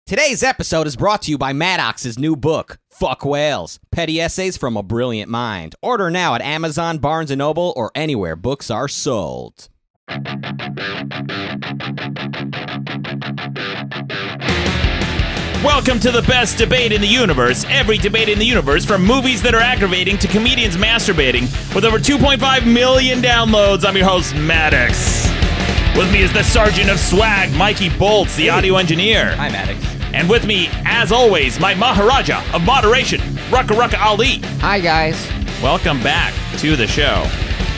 Today's episode is brought to you by Maddox's new book, Fuck Whales, Petty Essays from a Brilliant Mind. Order now at Amazon, Barnes & Noble, or anywhere books are sold. Welcome to the best debate in the universe. Every debate in the universe, from movies that are aggravating to comedians masturbating. With over 2.5 million downloads, I'm your host, Maddox. With me is the Sergeant of Swag, Mikey Bolts, the audio engineer. Hi, Maddox. And with me, as always, my Maharaja of Moderation, Rucka Ali. Hi, guys. Welcome back to the show.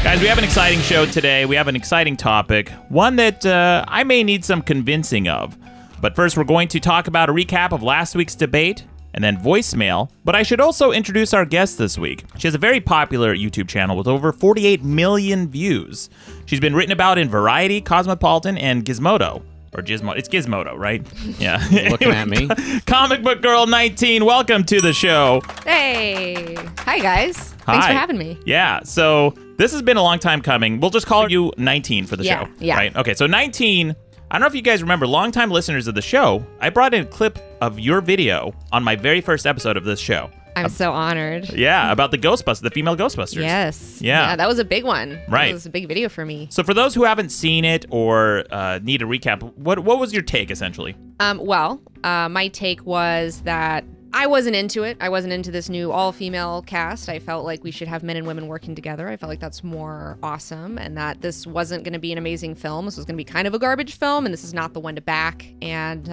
Guys, we have an exciting show today. We have an exciting topic, one that I may need some convincing of. But first, we're going to talk about a recap of last week's debate, and then voicemail. But I should also introduce our guest this week. She has a very popular YouTube channel with over 48 million views. She's been written about in Variety, Cosmopolitan, and Gizmodo. Or Gizmodo. It's Gizmodo, right? Yeah. Looking at me. Comic Book Girl 19, welcome to the show. Hey. Hi, guys. Hi. Thanks for having me. Yeah, so this has been a long time coming. We'll just call you 19 for the show. Yeah. Right? Okay, so 19... I don't know if you guys remember, longtime listeners of the show, I brought in a clip of your video on my very first episode of this show. I'm so honored. Yeah, about the Ghostbusters, the female Ghostbusters. Yes. Yeah. That was a big one. Right. That was a big video for me. So for those who haven't seen it or need a recap, what was your take, essentially? My take was that I wasn't into it. I wasn't into this new all-female cast. I felt like we should have men and women working together. I felt like that's more awesome, and that this wasn't going to be an amazing film. This was going to be kind of a garbage film, and this is not the one to back. And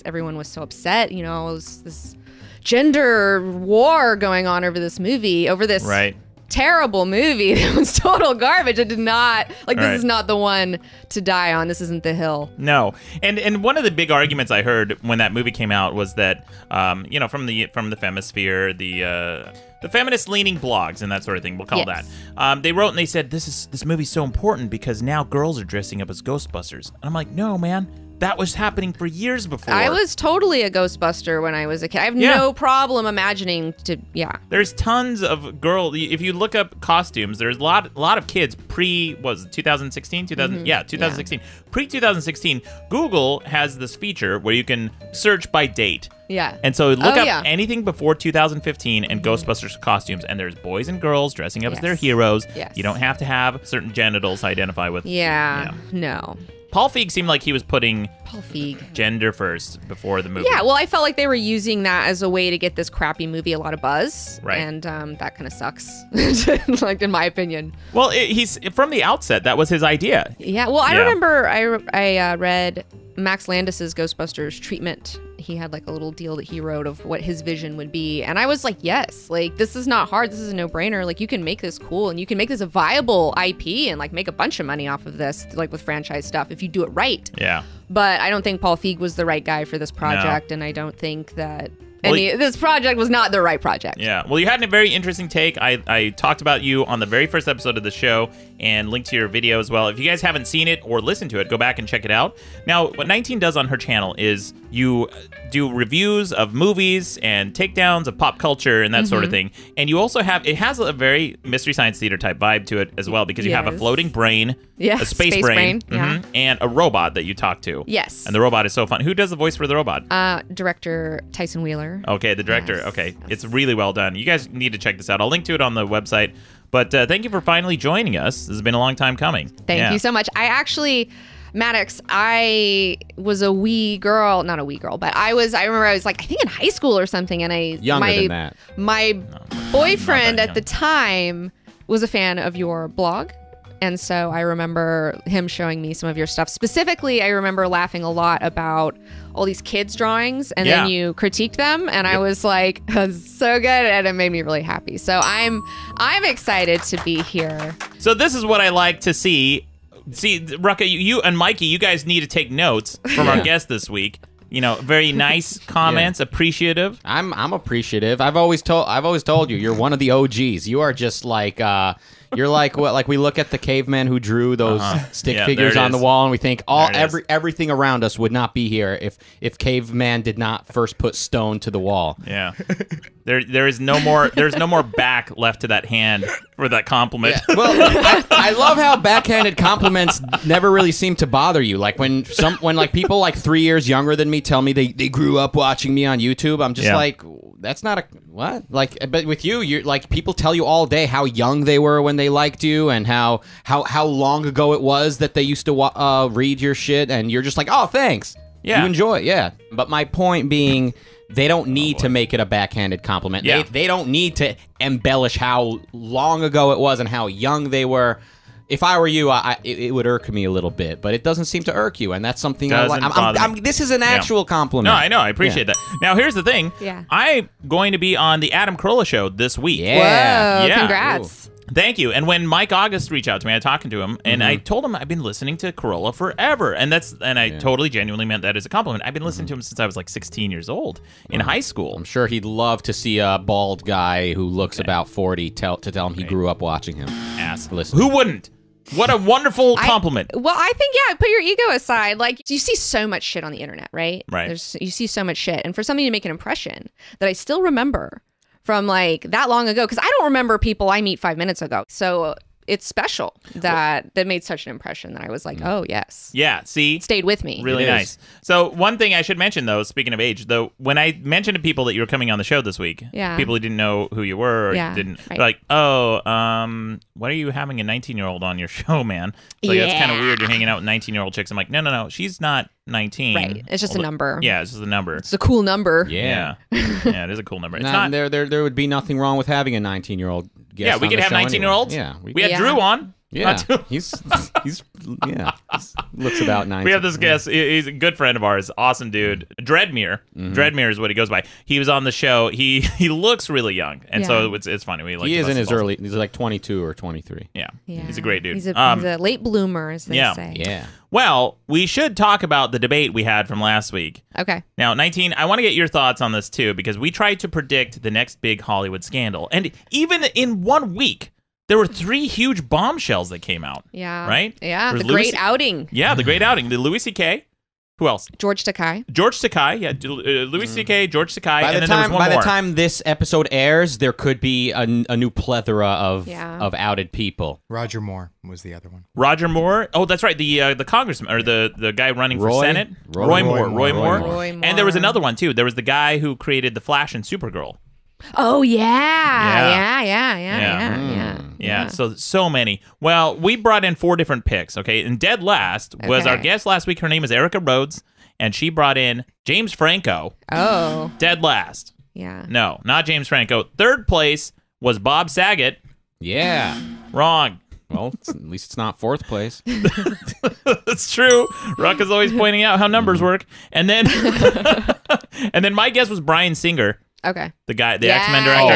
everyone was so upset. You know, it was this gender war going on over this movie, over this terrible movie. It was total garbage. It did not, this is not the one to die on. This isn't the hill. No. And one of the big arguments I heard when that movie came out was that, from the Femisphere, the feminist-leaning blogs and that sort of thing, we'll call that. They wrote and they said, this movie's so important because now girls are dressing up as Ghostbusters. And I'm like, no, man. That was happening for years before. I was totally a Ghostbuster when I was a kid. I have no problem imagining There's tons of if you look up costumes, there's a lot of kids pre-2016? 2016. Pre-2016, Google has this feature where you can search by date. Yeah. And so look up anything before 2015 and Ghostbusters costumes, and there's boys and girls dressing up as their heroes. Yes. You don't have to have certain genitals to identify with. No. Paul Feig seemed like he was putting gender first before the movie. Yeah, well, I felt like they were using that as a way to get this crappy movie a lot of buzz. Right. And that kind of sucks, like, in my opinion. Well, he's from the outset, that was his idea. Yeah, well, I remember I read Max Landis's Ghostbusters treatment. He had like a little deal that he wrote of what his vision would be. And I was like, yes, like, this is not hard. This is a no-brainer. Like, you can make this cool and you can make this a viable IP and like make a bunch of money off of this, like with franchise stuff, if you do it right. Yeah. But I don't think Paul Feig was the right guy for this project. And I don't think that this project was not the right project. Yeah. Well, you had a very interesting take. I talked about you on the very first episode of the show and linked to your video as well. If you guys haven't seen it or listened to it, go back and check it out. Now, what 19 does on her channel is you do reviews of movies and takedowns of pop culture and that sort of thing. And you also it has a very Mystery Science Theater type vibe to it as well, because you have a floating brain, a space brain, and a robot that you talk to. Yes. And the robot is so fun. Who does the voice for the robot? Director Tyson Wheeler. Okay, the director. Yes. Okay, it's really well done. You guys need to check this out. I'll link to it on the website. But thank you for finally joining us. This has been a long time coming. Thank you so much. Maddox, I was a wee girl, not a wee girl, but I remember I was like, I think in high school or something, and Younger than that. My boyfriend at the time was a fan of your blog. And so I remember him showing me some of your stuff. Specifically, I remember laughing a lot about all these kids' drawings, and then you critiqued them, and I was like, so good, and it made me really happy. So I'm excited to be here. So this is what I like to see. See, Rucka, you and Mikey, you guys need to take notes from our guest this week. You know, very nice comments, appreciative. I'm appreciative. I've always told you, you're one of the OGs. You are just like You're like what? Like we look at the caveman who drew those stick figures on the wall, and we think everything around us would not be here if caveman did not first put stone to the wall. Yeah. There is no more. There's no more back left to that hand for that compliment. Yeah. Well, I love how backhanded compliments never really seem to bother you. Like when like people like 3 years younger than me tell me they grew up watching me on YouTube, I'm just like, that's not a what? Like, but with you're like people tell you all day how young they were when they liked you, and how long ago it was that they used to read your shit, and you're just like, oh, thanks. Yeah, you enjoy it. Yeah, but my point being, they don't need to make it a backhanded compliment. Yeah. They don't need to embellish how long ago it was and how young they were. If I were you, it would irk me a little bit, but it doesn't seem to irk you, and that's something I like. This is an actual compliment. No, I know. I appreciate that. Now, here's the thing. Yeah. I'm going to be on the Adam Carolla show this week. Yeah. Whoa, congrats. Ooh. Thank you. And when Mike August reached out to me, I was talking to him, and I told him I've been listening to Carolla forever, and I totally genuinely meant that as a compliment. I've been listening to him since I was like 16 years old in high school. I'm sure he'd love to see a bald guy who looks about 40 tell him he grew up watching him. Ask. Who wouldn't? What a wonderful compliment. I think, put your ego aside. Like, you see so much shit on the internet, right? Right. You see so much shit. And for somebody to make an impression that I still remember from, like, that long ago, because I don't remember people I meet 5 minutes ago. So it's special that made such an impression that I was like, oh, yes. Yeah, see? It stayed with me. Really nice. So one thing I should mention, though, speaking of age, though, when I mentioned to people that you were coming on the show this week, people who didn't know who you were or didn't, like, what are you having a 19-year-old on your show, man? It's like, that's kind of weird. You're hanging out with 19-year-old chicks. I'm like, no, she's not 19. Right. It's just a number. Yeah, it's just a number. It's a cool number. Yeah. Yeah, it is a cool number. It's not. There would be nothing wrong with having a 19-yerold guest. Yeah, we could have 19-year-olds. Anyway. Yeah. We had Drew on. Yeah, he's looks about 19. We have this guest. He's a good friend of ours. Awesome dude. Dreadmere. Dreadmere is what he goes by. He was on the show. He looks really young, and so it's funny. He is in his early. He's like 22 or 23. Yeah. He's a great dude. He's a late bloomer, as they say. Yeah. Well, we should talk about the debate we had from last week. Okay. Now, 19, I want to get your thoughts on this too, because we tried to predict the next big Hollywood scandal, and even in 1 week, there were 3 huge bombshells that came out. Yeah. Right? Yeah. The great outing. Yeah, the great outing. The Louis C.K. Who else? George Takei. George Takei. Yeah, Louis C.K., George Takei, and then there was one more. By the time this episode airs, there could be a new plethora of outed people. Roger Moore was the other one. Roger Moore? Oh, that's right. The congressman, or the guy running for Senate. Roy Moore. And there was another one, too. There was the guy who created The Flash and Supergirl. Oh, yeah. So many. Well, we brought in 4 different picks, okay? And dead last was our guest last week. Her name is Erica Rhodes, and she brought in James Franco. Oh. Dead last. Yeah. No, not James Franco. Third place was Bob Saget. Yeah. Wrong. Well, at least it's not 4th place. That's true. Ruck is always pointing out how numbers work. And then my guess was Bryan Singer. Okay. The guy, the X-Men director.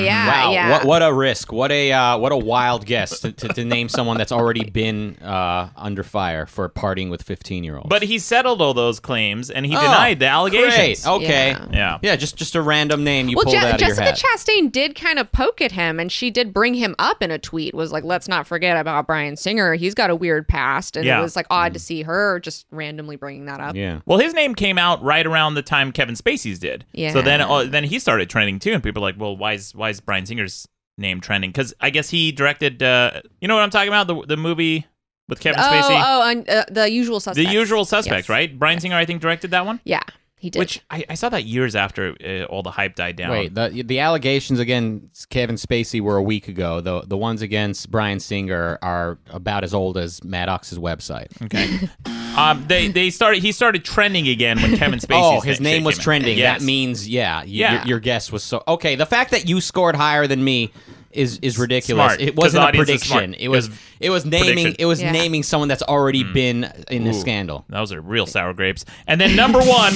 Wow. What a risk. What a wild guess to name someone that's already been under fire for partying with 15-year-olds. But he settled all those claims and he denied the allegations. Great. Okay. Yeah. Just a random name you pulled out of your hat. Jessica Chastain did kind of poke at him, and she did bring him up in a tweet. Was like, let's not forget about Bryan Singer. He's got a weird past, and it was like odd to see her just randomly bringing that up. Yeah. Well, his name came out right around the time Kevin Spacey's did. Yeah. So then he started trending too, and people are like, well, why is Bryan Singer's name trending? Because I guess he directed, you know what I'm talking about, the movie with Kevin Spacey. The Usual Suspects. The Usual Suspects, yes. Right? Bryan Singer, I think, directed that one. Yeah, he did. Which I saw that years after all the hype died down. Wait, the allegations against Kevin Spacey were a week ago. The ones against Bryan Singer are about as old as Maddox's website. Okay. He started trending again when Kevin Spacey. Oh, his name was trending. Yes. That means your guess was so okay. The fact that you scored higher than me is ridiculous. Smart, it wasn't a prediction. It was naming someone that's already been in the scandal. Those are real sour grapes. And then number 1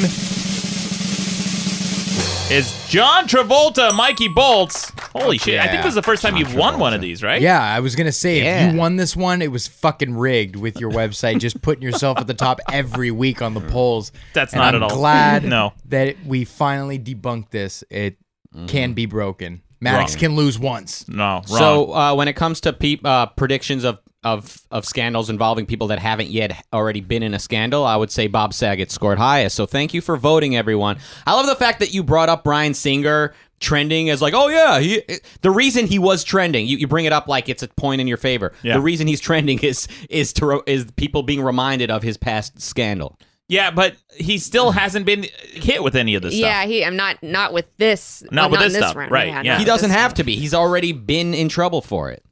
is John Travolta, Mikey Bolts. Holy shit. I think this is the first time you've won one of these, right? Yeah, I was going to say, if you won this one, it was fucking rigged with your website, just putting yourself at the top every week on the polls. That's not at all. I'm glad that we finally debunked this. It can be broken. Maddox can lose once. No, wrong. So when it comes to predictions of scandals involving people that haven't yet already been in a scandal, I would say Bob Saget scored highest. So thank you for voting, everyone. I love the fact that you brought up Bryan Singer trending as like, oh yeah, the reason he was trending. You bring it up like it's a point in your favor. Yeah. The reason he's trending is people being reminded of his past scandal. Yeah, but he still hasn't been hit with any of this stuff. Yeah, I'm not with this. Not with this in stuff, round. right? Yeah. He doesn't have to be. He's already been in trouble for it.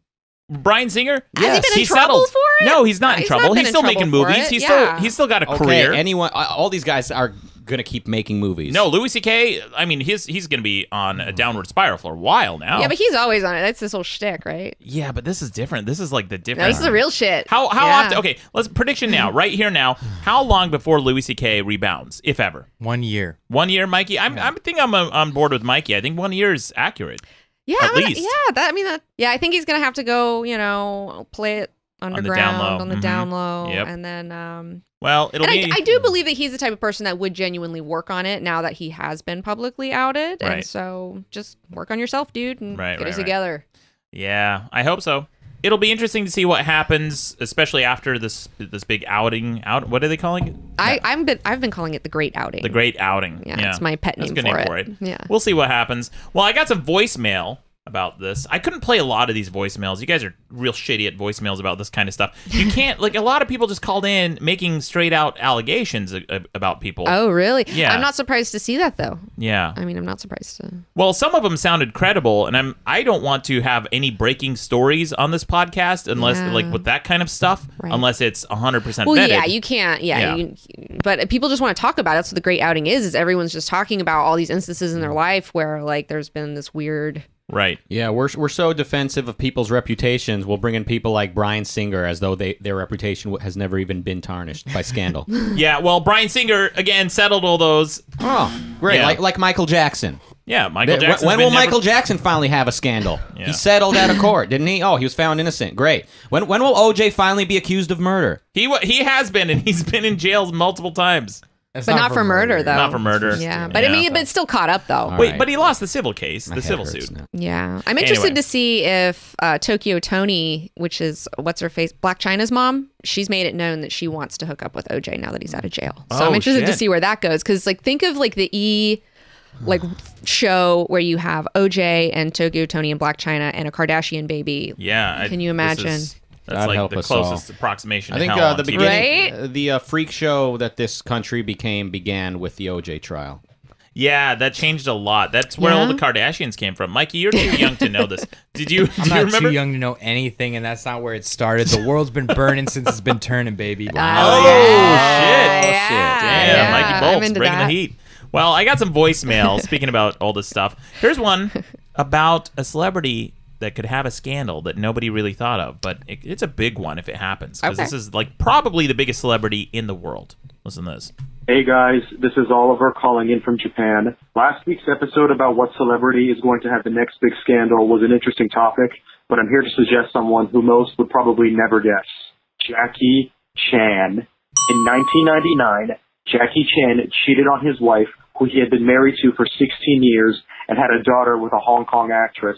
Bryan Singer? Has he been in trouble for it? No, he's not in trouble. He's still making movies. He's still got a career. Anyone, all these guys are gonna keep making movies. No, Louis C.K., I mean, he's gonna be on a downward spiral for a while now. Yeah, but he's always on it. That's his whole shtick, right? Yeah, but this is different. This is like the different. No, this is the real shit. How often? Okay, let's prediction now, right here now. How long before Louis C.K. rebounds, if ever? 1 year. 1 year, Mikey. I think I'm on board with Mikey. I think 1 year is accurate. Yeah, at least. I think he's gonna have to go. Play it underground on the down low, Yep. and then. Well, I do believe that he's the type of person that would genuinely work on it now that he has been publicly outed, right. And so just work on yourself, dude, and get it together. Yeah, I hope so. It'll be interesting to see what happens, especially after this big outing. What are they calling it? I've been calling it the Great Outing. The Great Outing. Yeah, it's my pet name, That's a good name for it. Yeah, we'll see what happens. Well, I got some voicemail about this. I couldn't play a lot of these voicemails. You guys are real shitty at voicemails about this kind of stuff. You can't, like, a lot of people just called in making straight out allegations about people. Oh, really? Yeah. I'm not surprised to see that, though. Yeah. I mean, I'm not surprised to. Well, some of them sounded credible, and I don't want to have any breaking stories on this podcast unless, like, with that kind of stuff, unless it's 100% vetted. Well, yeah, you can't. Yeah. But people just want to talk about it. That's what the Great Outing is everyone's just talking about all these instances in their life where, like, there's been this weird... Right. Yeah, we're so defensive of people's reputations. We'll bring in people like Bryan Singer as though their reputation has never even been tarnished by scandal. Yeah, well, Bryan Singer, again, settled all those. Oh, great. Yeah. Like Michael Jackson. Yeah, Michael Jackson. When will Michael Jackson finally have a scandal? Yeah. He settled out of court, didn't he? Oh, he was found innocent. Great. When will OJ finally be accused of murder? He has been, and he's been in jail multiple times. But not for murder, though. Not for murder. Yeah, but I mean, but it's still caught up, though. Wait, but he lost the civil case, the civil suit. Now. Yeah. I'm interested to see if Tokyo Toni, which is, what's her face, Black Chyna's mom, she's made it known that she wants to hook up with OJ now that he's out of jail. So I'm interested to see where that goes. Because, like, think of, like, the show where you have OJ and Tokyo Toni and Black Chyna and a Kardashian baby. Yeah. Can you imagine? That's like the closest approximation. I think to hell the beginning, the freak show that this country began with the OJ trial. Yeah, that changed a lot. That's where all the Kardashians came from. Mikey, you're too young to know this. I'm not remember? Too young to know anything, and that's not where it started. The world's been burning since it's been turning, baby. Wow. Shit. Damn, Mikey Bolts, bringing the heat. Well, I got some voicemail, speaking about all this stuff. Here's one about a celebrity that could have a scandal that nobody really thought of, but it's a big one if it happens, because this is like probably the biggest celebrity in the world. Listen to this. Hey guys, this is Oliver calling in from Japan. Last week's episode about what celebrity is going to have the next big scandal was an interesting topic, but I'm here to suggest someone who most would probably never guess. Jackie Chan. In 1999, Jackie Chan cheated on his wife, who he had been married to for 16 years, and had a daughter with a Hong Kong actress.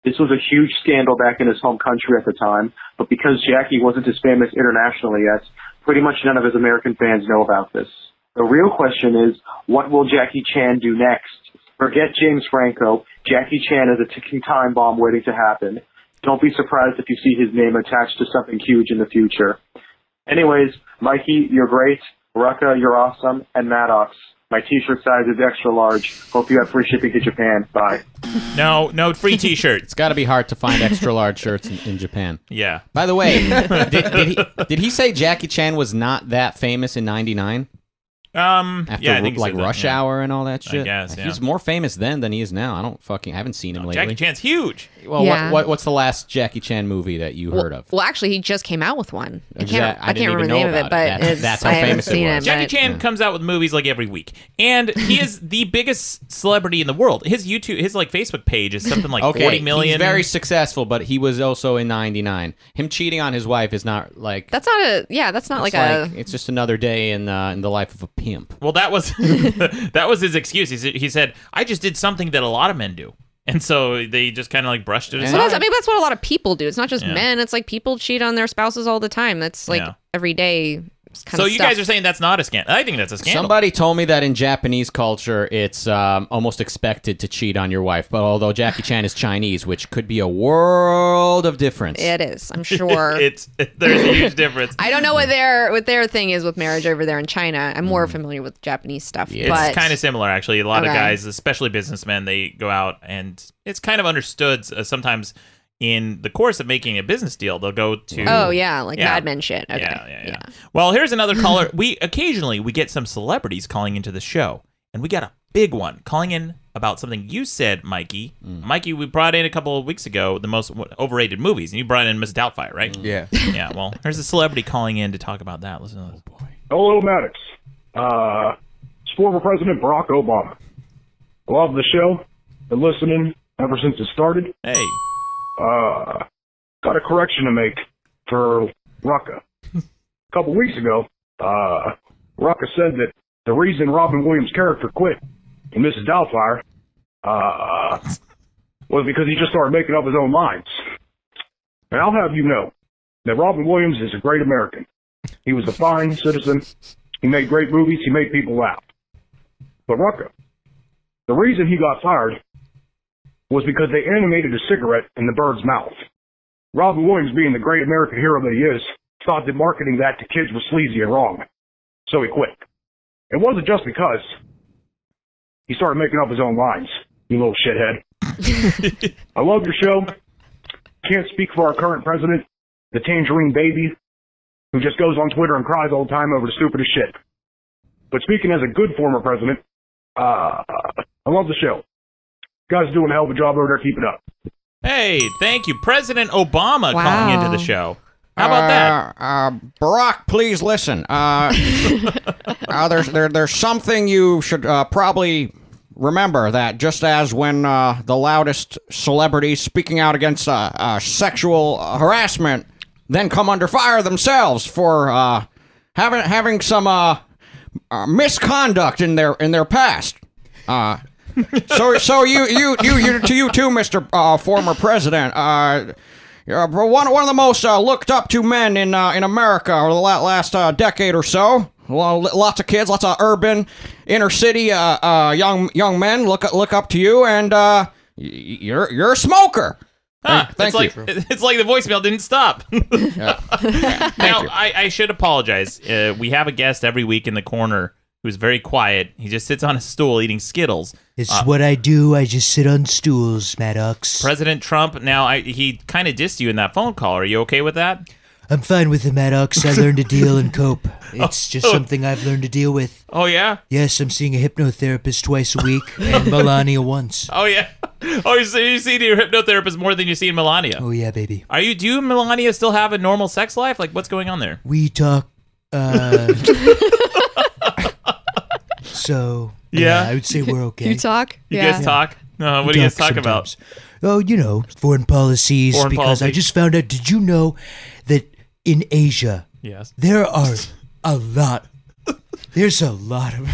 This was a huge scandal back in his home country at the time, but because Jackie wasn't as famous internationally yet, pretty much none of his American fans know about this. The real question is, what will Jackie Chan do next? Forget James Franco. Jackie Chan is a ticking time bomb waiting to happen. Don't be surprised if you see his name attached to something huge in the future. Anyways, Mikey, you're great. Rucka, you're awesome. And Maddox, my t-shirt size is extra large. Hope you have free shipping to Japan. Bye. No free t-shirt. It's got to be hard to find extra large shirts in Japan. Yeah. By the way, did he say Jackie Chan was not that famous in '99? After I think like Rush Hour and all that shit. I guess, He's more famous then than he is now. I haven't seen him lately. Jackie Chan's huge. Well, what's the last Jackie Chan movie that you heard of? Well, actually, he just came out with one. I can't I didn't remember the name of it, but that's how famous it was. Jackie Chan comes out with movies like every week, and he is the biggest celebrity in the world. His like Facebook page is something like 40 million. He's very successful, but he was also in '99. Him cheating on his wife is not like that's not like it's just another day in the life of a pimp. Well, that was his excuse. He said, "I just did something that a lot of men do." And so they just kind of like brushed it aside. Well, that's what a lot of people do. It's not just men. It's like people cheat on their spouses all the time. That's like every day. So you guys are saying that's not a scandal? I think that's a scandal. Somebody told me that in Japanese culture, it's almost expected to cheat on your wife. But although Jackie Chan is Chinese, which could be a world of difference. It is, I'm sure. There's a huge difference. I don't know what their thing is with marriage over there in China. I'm more familiar with Japanese stuff. Yeah. It's kind of similar, actually. A lot of guys, especially businessmen, they go out and it's kind of understood sometimes. In the course of making a business deal, they'll go to Mad Men shit. Okay. Yeah. Well, here's another caller. We occasionally get some celebrities calling into the show, and we got a big one calling in about something you said, Mikey. Mikey, we brought in a couple of weeks ago the most overrated movies, and you brought in Miss Doubtfire, right? Yeah. Yeah. Well, here's a celebrity calling in to talk about that. Listen to this. Oh boy. Hello, Maddox. It's former President Barack Obama. I love the show. Been listening ever since it started. Hey. Got a correction to make for Rucka. A couple weeks ago, Rucka said that the reason Robin Williams' character quit in Mrs. Doubtfire, was because he just started making up his own lines. And I'll have you know that Robin Williams is a great American. He was a fine citizen. He made great movies. He made people laugh. But Rucka, the reason he got fired was because they animated a cigarette in the bird's mouth. Robin Williams, being the great American hero that he is, thought that marketing that to kids was sleazy and wrong. So he quit. It wasn't just because he started making up his own lines, you little shithead. I love your show. Can't speak for our current president, the Tangerine Baby, who just goes on Twitter and cries all the time over the stupidest shit. But speaking as a good former president, I love the show. Guys are doing a hell of a job over there. Keep it up. Hey, thank you. President Obama calling into the show. How about that? Barack, please listen. There's something you should probably remember, that just as when the loudest celebrities speaking out against sexual harassment then come under fire themselves for having some misconduct in their past. So you too, Mr. Former President. You're one of the most looked up to men in America over the last decade or so. Lots of kids, lots of urban, inner city young men look up to you, and you're a smoker. Thank you. It's like the voicemail didn't stop. Now, I should apologize. We have a guest every week in the corner who's very quiet. He just sits on a stool eating Skittles. It's what I do. I just sit on stools, Maddox. President Trump, now, he kind of dissed you in that phone call. Are you okay with that? I'm fine with it, Maddox. I learned to deal and cope. It's just something I've learned to deal with. Oh, yeah? Yes, I'm seeing a hypnotherapist twice a week and Melania once. Oh, yeah? Oh, you see your hypnotherapist more than you see in Melania? Oh, yeah, baby. Do you and Melania still have a normal sex life? Like, what's going on there? We talk, so, yeah, I would say we're okay. You talk? You guys talk? What do you guys talk about? Oh, foreign policies. I just found out, did you know that in Asia, yes, there are a lot. There's a lot of...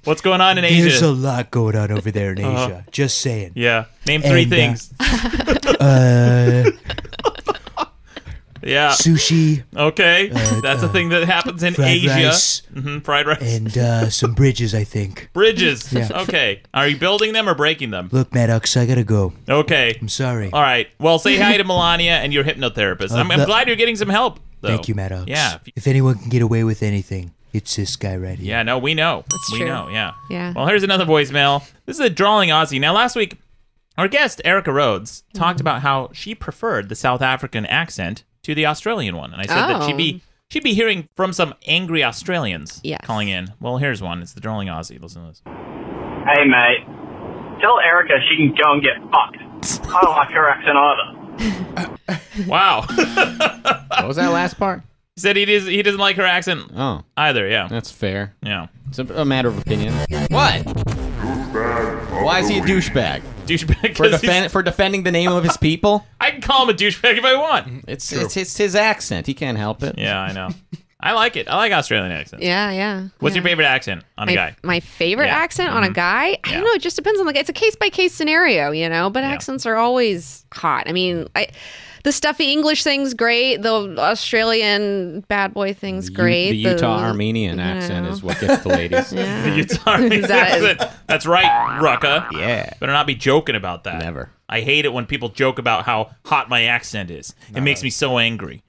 What's going on in Asia? There's a lot going on over there in Asia. Just saying. Yeah. Name three things. Yeah. Sushi. Okay. That's a thing that happens in Asia. Rice, fried rice. And some bridges, I think. Bridges. Yeah. Okay. Are you building them or breaking them? Look, Maddox, I gotta go. Okay. I'm sorry. All right. Well, say hi to Melania and your hypnotherapist. I'm glad you're getting some help, though. Thank you, Maddox. Yeah. If anyone can get away with anything, it's this guy right here. Yeah, no, we know. That's we true. know, yeah. Yeah. Well, here's another voicemail. This is a drawling Aussie. Now, last week, our guest, Erica Rhodes, talked about how she preferred the South African accent to the Australian one. And I said that she'd be hearing from some angry Australians calling in. Well, here's one. It's the drawling Aussie. Listen to this. Hey, mate. Tell Erica she can go and get fucked. I don't like her accent either. Wow. What was that last part? He said he doesn't like her accent either, yeah. That's fair. Yeah. It's a matter of opinion. What? Why is he a douchebag? Douchebag for defending the name of his people? I can call him a douchebag if I want. It's his accent. He can't help it. Yeah, I know. I like it. I like Australian accents. Yeah. What's your favorite accent on a guy? My favorite accent on a guy? I don't know. It just depends on it's a case by case scenario, you know. But accents are always hot. I mean, the stuffy English thing's great. The Australian bad boy thing's great. The Utah Armenian accent is what gets the ladies. The Utah Armenian accent. That's right, Rucka. Yeah. Better not be joking about that. Never. I hate it when people joke about how hot my accent is. It makes me so angry.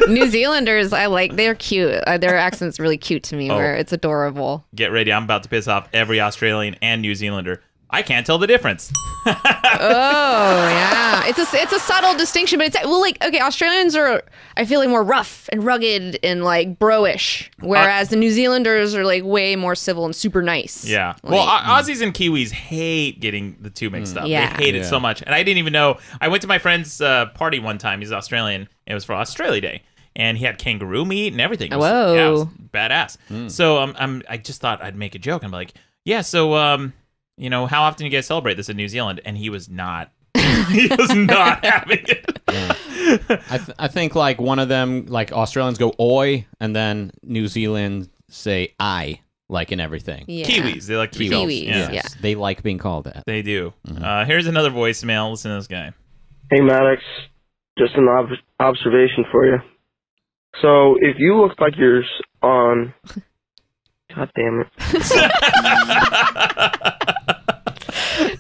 New Zealanders, they're cute. Their accent's really cute to me, where it's adorable. Get ready. I'm about to piss off every Australian and New Zealander. I can't tell the difference. Oh, yeah. It's a subtle distinction, but Australians are, I feel like, more rough and rugged and like bro-ish, whereas the New Zealanders are like way more civil and super nice. Yeah. Well, Aussies and Kiwis hate getting the two mixed up. Yeah. They hate it so much. And I didn't even know. I went to my friend's party one time. He's Australian. It was for Australia Day. And he had kangaroo meat and everything. It was badass. So I just thought I'd make a joke. I'm like, yeah, so... you know, how often do you guys celebrate this in New Zealand? And he was not. He was not having it. Yeah. I think like one of them, like Australians go oi, and then New Zealand say I, like in everything. Yeah. Kiwis, they like to be called. Kiwis, Yeah. They like being called that. They do. Here's another voicemail. Listen to this guy. Hey, Maddox. Just an observation for you. So, if you look like you're on... God damn it.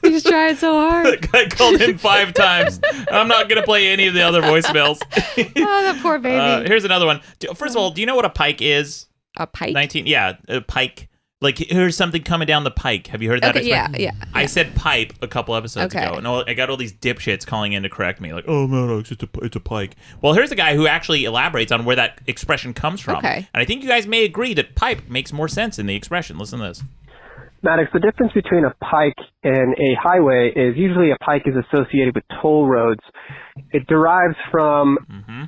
He's trying so hard. I called him 5 times. I'm not going to play any of the other voicemails. Oh, that poor baby. Here's another one. First of all, do you know what a pike is? A pike? A pike. Like, here's something coming down the pike. Have you heard that expression? Yeah. I said pipe a couple episodes ago, and I got all these dipshits calling in to correct me, like, oh, no, it's a pike. Well, here's a guy who actually elaborates on where that expression comes from. Okay. And I think you guys may agree that pipe makes more sense in the expression. Listen to this. Maddox, the difference between a pike and a highway is usually a pike is associated with toll roads. It derives from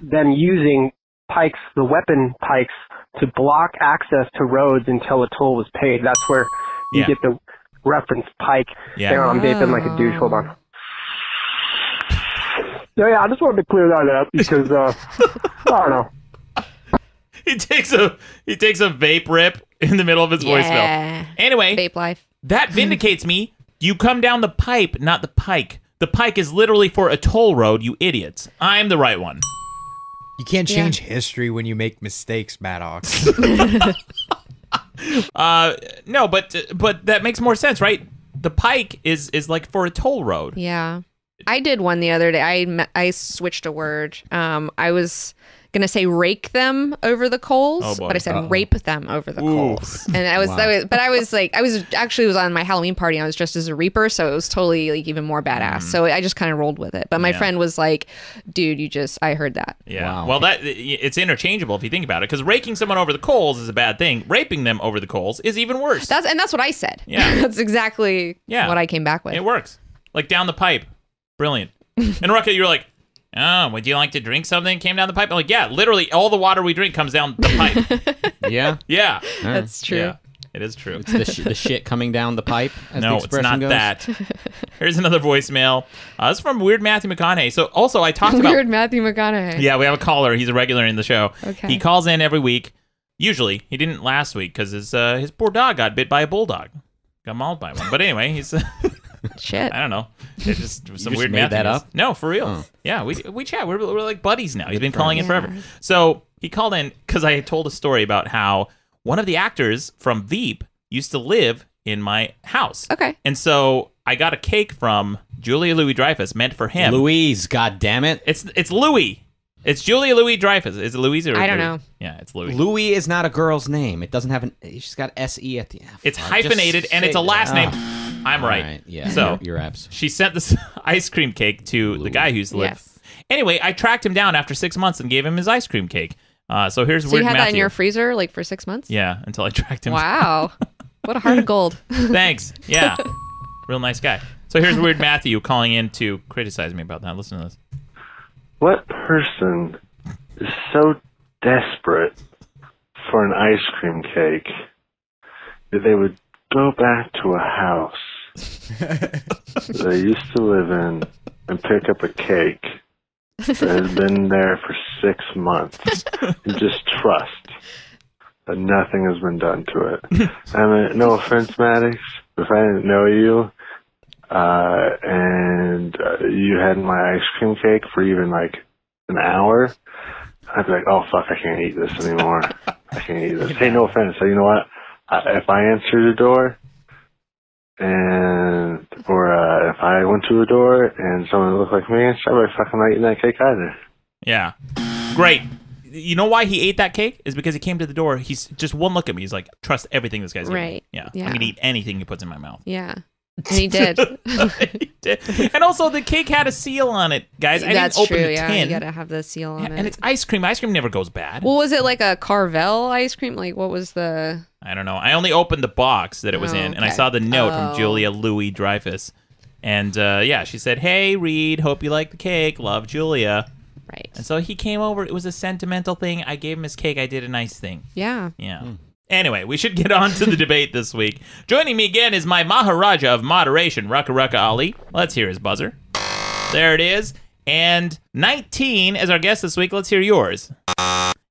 them using pikes, the weapon pikes, to block access to roads until a toll was paid. That's where you get the reference pike. Yeah. Hang on, I'm vaping like a douche. Hold on. Yeah, I just wanted to clear that up because, I don't know. He takes a vape rip in the middle of his voicemail. Anyway, vape life. That vindicates me. You come down the pipe, not the pike. The pike is literally for a toll road, you idiots. I'm the right one. You can't change history when you make mistakes, Maddox. No, but that makes more sense, right? The pike is like for a toll road. Yeah. I did one the other day. I switched a word. I was gonna say rake them over the coals, but I said rape them over the coals. And I was was on my Halloween party. And I was dressed as a reaper, so it was totally like even more badass. So I just kind of rolled with it. But my friend was like, "Dude, I heard that." Yeah. Wow. Well, it's interchangeable if you think about it, because raking someone over the coals is a bad thing. Raping them over the coals is even worse. That's what I said. Yeah. That's exactly what I came back with. It works. Like down the pipe. Brilliant. And Rucka, you're like, oh, would you like to drink something? Came down the pipe? I'm like, yeah, literally all the water we drink comes down the pipe. Yeah? Yeah. That's true. Yeah, it is true. It's the shit coming down the pipe, as the No, it's expression not goes. that. Here's another voicemail. This is from Weird Matthew McConaughey. So also I talked about... Weird Matthew McConaughey. Yeah, we have a caller. He's a regular in the show. Okay. He calls in every week. Usually. He didn't last week because his poor dog got bit by a bulldog. Got mauled by one. But anyway, he's... Shit. I don't know. It's just some just weird made Matthew that news. up? No, for real. Oh. Yeah, we chat. We're like buddies now. He's been calling in forever. So he called in because I told a story about how one of the actors from Veep used to live in my house. Okay. And so I got a cake from Julia LouisDreyfus meant for him. Louise, goddammit. It's Louis. It's Julia LouisDreyfus. Is it Louise or I don't know. Yeah, it's Louis. Louis is not a girl's name. It doesn't have an... She's got S-E at the end. It's hyphenated and it's a last name. I'm right. All right. Yeah, so you're abs. She sent this ice cream cake to the guy who used to live. Yes. Anyway, I tracked him down after 6 months and gave him his ice cream cake. So here's So Weird you had Matthew. that in your freezer like for 6 months? Yeah, until I tracked him. Wow. What a heart of gold. Thanks. Yeah. Real nice guy. So here's Weird Matthew calling in to criticize me about that. Listen to this. What person is so desperate for an ice cream cake that they would go back to a house they used to live in and pick up a cake that has been there for 6 months. And just trust that nothing has been done to it. I mean, no offense, Maddox, if I didn't know you, and you had my ice cream cake for even like an hour, I'd be like, oh fuck, I can't eat this anymore. I can't eat this. Hey, no offense. So you know what? If I answered the door, or if I went to a door and someone looked like me, I'd be fucking not eating that cake either. Yeah. Great. You know why he ate that cake? Is because he came to the door. He's just one look at me. He's like, trust everything this guy's right. Yeah. I'm going to eat anything he puts in my mouth. Yeah. And he did. He did. And also, the cake had a seal on it, guys. I didn't open the tin. You gotta have the seal on it. And it's ice cream. Ice cream never goes bad. Well, was it like a Carvel ice cream? Like, what was the... I don't know. I only opened the box that it was in, and I saw the note from Julia LouisDreyfus. And, yeah, she said, hey, Reed, hope you like the cake. Love, Julia. Right. And so he came over. It was a sentimental thing. I gave him his cake. I did a nice thing. Yeah. Yeah. Anyway, we should get on to the debate this week. Joining me again is my Maharaja of moderation, Rucka Rucka Ali. Let's hear his buzzer. There it is. And 19 as our guest this week. Let's hear yours.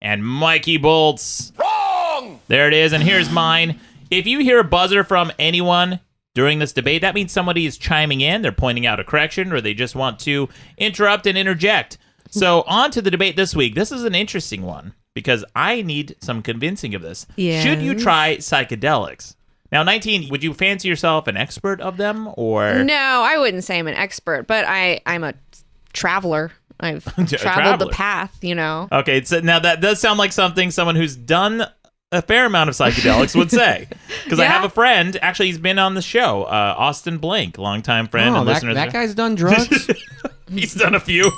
And Mikey Bolts. Wrong! There it is, and here's mine. If you hear a buzzer from anyone during this debate, that means somebody is chiming in, they're pointing out a correction, or they just want to interrupt and interject. So on to the debate this week. This is an interesting one, because I need some convincing of this. Yes. Should you try psychedelics? Now, 19, would you fancy yourself an expert of them, or? No, I wouldn't say I'm an expert, but I'm a traveler. I've traveled the path, you know. Okay, so now that does sound like something someone who's done a fair amount of psychedelics would say. Because I have a friend, actually, he's been on the show, Austin Blank, longtime friend and listener. That guy's done drugs? He's done a few.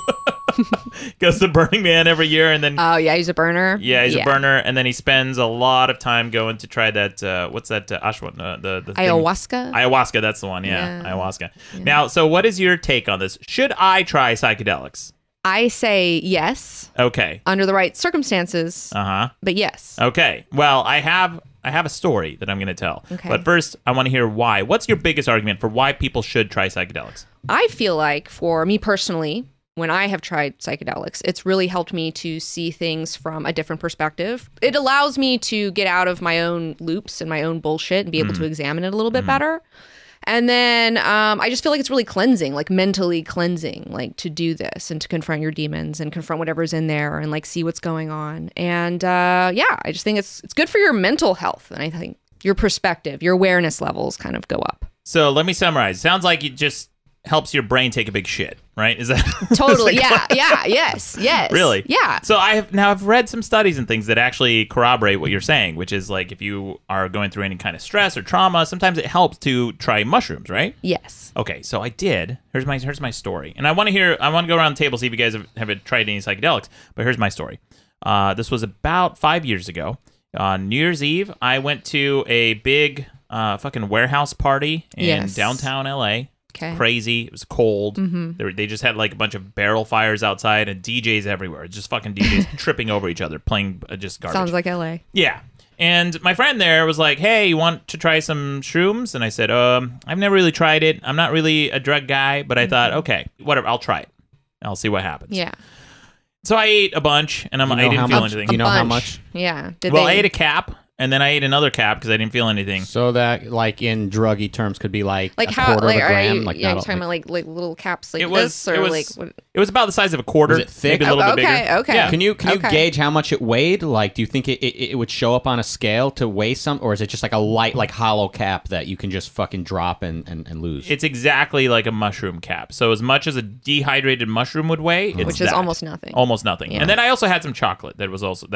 Goes to Burning Man every year, and then he's a burner. Yeah, he's a burner, and then he spends a lot of time going to try that. What's that? Ashwan, the ayahuasca. Thing? Ayahuasca, that's the one. Yeah, ayahuasca. Yeah. Now, so what is your take on this? Should I try psychedelics? I say yes. Okay. Under the right circumstances. But yes. Okay. Well, I have a story that I'm going to tell. Okay. But first, I want to hear why. What's your biggest argument for why people should try psychedelics? I feel like, for me personally, when I have tried psychedelics, it's really helped me to see things from a different perspective. It allows me to get out of my own loops and my own bullshit and be able to examine it a little bit better. And then I just feel like it's really cleansing, like mentally cleansing, like to do this and to confront your demons and confront whatever's in there and like see what's going on. And I just think it's good for your mental health. And I think your perspective, your awareness levels kind of go up. So let me summarize. Sounds like it just helps your brain take a big shit, right? Is that totally? Yes. Really? Yeah. So I've read some studies and things that actually corroborate what you're saying, which is like if you are going through any kind of stress or trauma, sometimes it helps to try mushrooms, right? Yes. Okay, so I did. Here's my story, and I want to go around the table, see if you guys have tried any psychedelics. But here's my story. This was about 5 years ago. On New Year's Eve, I went to a big fucking warehouse party in downtown LA. Okay. Crazy. It was cold. They just had like a bunch of barrel fires outside and DJs everywhere. Just fucking DJs tripping over each other, playing just garbage. Sounds like LA. Yeah. And my friend there was like, hey, you want to try some shrooms? And I said, I've never really tried it. I'm not really a drug guy, but I thought, okay, whatever, I'll try it. I'll see what happens. Yeah. So I ate a bunch, and I didn't feel anything. Do you know how much? Yeah. I ate a cap. And then I ate another cap because I didn't feel anything. So that, like in druggy terms, could be like a how, quarter of a gram. You're talking about like little caps like this, or it was about the size of a quarter. Was it thick? Maybe a little bit bigger. Okay. Yeah. Can you gauge how much it weighed? Like, do you think it would show up on a scale to weigh some, or is it just like a light, like hollow cap that you can just fucking drop and lose? It's exactly like a mushroom cap. So as much as a dehydrated mushroom would weigh, which is almost nothing. Almost nothing. Yeah. And then I also had some chocolate that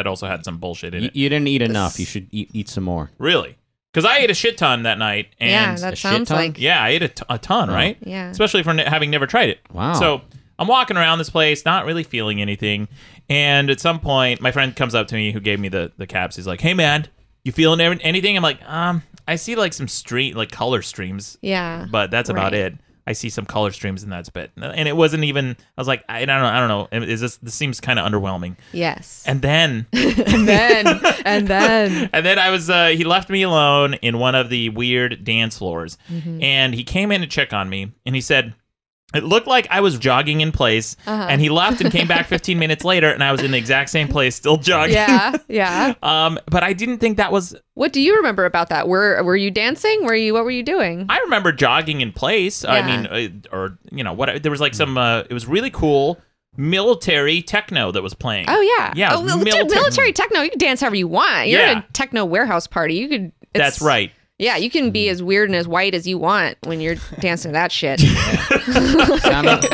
also had some bullshit in it. You didn't eat enough. You should eat some more. Really? Because I ate a shit ton that night. And yeah, that sounds like... Yeah, I ate a ton, right? Yeah. Especially for having never tried it. Wow. So I'm walking around this place, not really feeling anything. And at some point, my friend comes up to me who gave me the caps. He's like, hey, man, you feeling anything? I'm like, I see like some color streams. Yeah. But that's about it. I see some color streams and that's it. And it wasn't even, I was like, I don't know. This seems kind of underwhelming. Yes. And then. and then I was, he left me alone in one of the weird dance floors. And he came in to check on me and he said, It looked like I was jogging in place, and he left and came back 15 minutes later, and I was in the exact same place, still jogging. Yeah. But I didn't think that was... What do you remember about that? Were you dancing? What were you doing? I remember jogging in place. Yeah. I mean, or, you know, what? There was like some... it was really cool military techno that was playing. Oh, yeah. Yeah. Military techno, you can dance however you want. You're at a techno warehouse party. You could... That's right. Yeah, you can be as weird and as white as you want when you're dancing to that shit. Sounds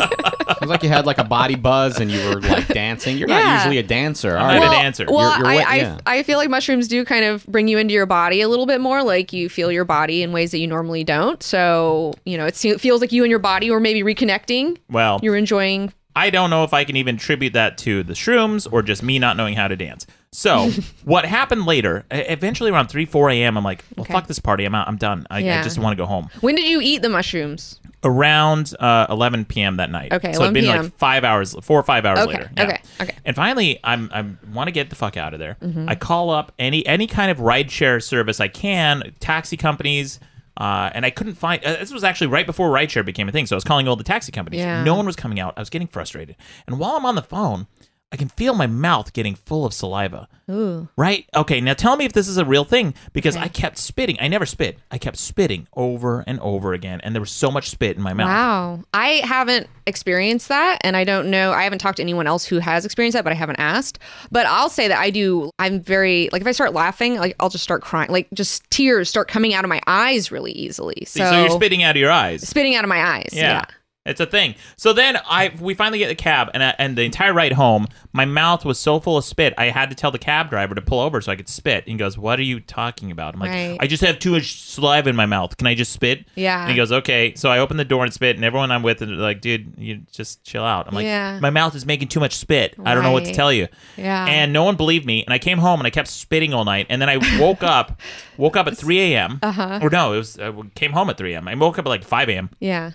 like you had like a body buzz and you were like dancing. You're not usually a dancer. I'm not a dancer. Well, I feel like mushrooms do kind of bring you into your body a little bit more. Like you feel your body in ways that you normally don't. So, you know, it feels like you and your body were maybe reconnecting. Well, you're enjoying... I don't know if I can even attribute that to the shrooms or just me not knowing how to dance. So what happened later, eventually around 3, 4 a.m., I'm like, well, fuck this party. I'm out. I'm done. I just want to go home. When did you eat the mushrooms? Around 11 p.m. that night. Okay, so it'd been like 4 or 5 hours later. Okay. And finally, I want to get the fuck out of there. I call up any kind of rideshare service I can, taxi companies, and I couldn't find... this was actually right before rideshare became a thing, so I was calling all the taxi companies. Yeah. No one was coming out. I was getting frustrated. And while I'm on the phone, I can feel my mouth getting full of saliva. Ooh. Right? Okay, now tell me if this is a real thing, because I kept spitting. I never spit. I kept spitting over and over again, and there was so much spit in my mouth. Wow. I haven't experienced that, and I don't know. I haven't talked to anyone else who has experienced that, but I haven't asked. But I'll say that I do. I'm very, like, if I start laughing, like, I'll just start crying. Like, just tears start coming out of my eyes really easily. So you're spitting out of your eyes. Spitting out of my eyes, yeah. It's a thing. So then we finally get the cab, and the entire ride home, my mouth was so full of spit, I had to tell the cab driver to pull over so I could spit. And he goes, "What are you talking about?" I'm like, "I just have too much saliva in my mouth. Can I just spit?" Yeah. And he goes, "Okay." So I opened the door and spit, and everyone I'm with is like, "Dude, you just chill out." I'm like, "My mouth is making too much spit. I don't know what to tell you." Yeah. And no one believed me, and I came home and I kept spitting all night, and then I woke up at 3 a.m. Or no, it was I came home at 3 a.m. I woke up at like 5 a.m. Yeah.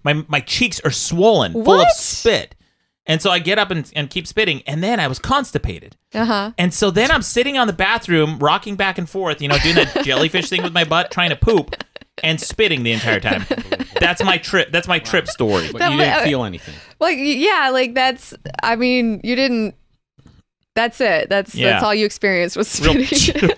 My cheeks are swollen, full of spit. And so I get up and keep spitting, and then I was constipated. And so then I'm sitting on the bathroom, rocking back and forth, you know, doing that jellyfish thing with my butt, trying to poop, and spitting the entire time. That's my trip. That's my trip story. But you didn't feel anything. Like, yeah, like that's, I mean, you didn't, that's it. That's all you experienced was spitting.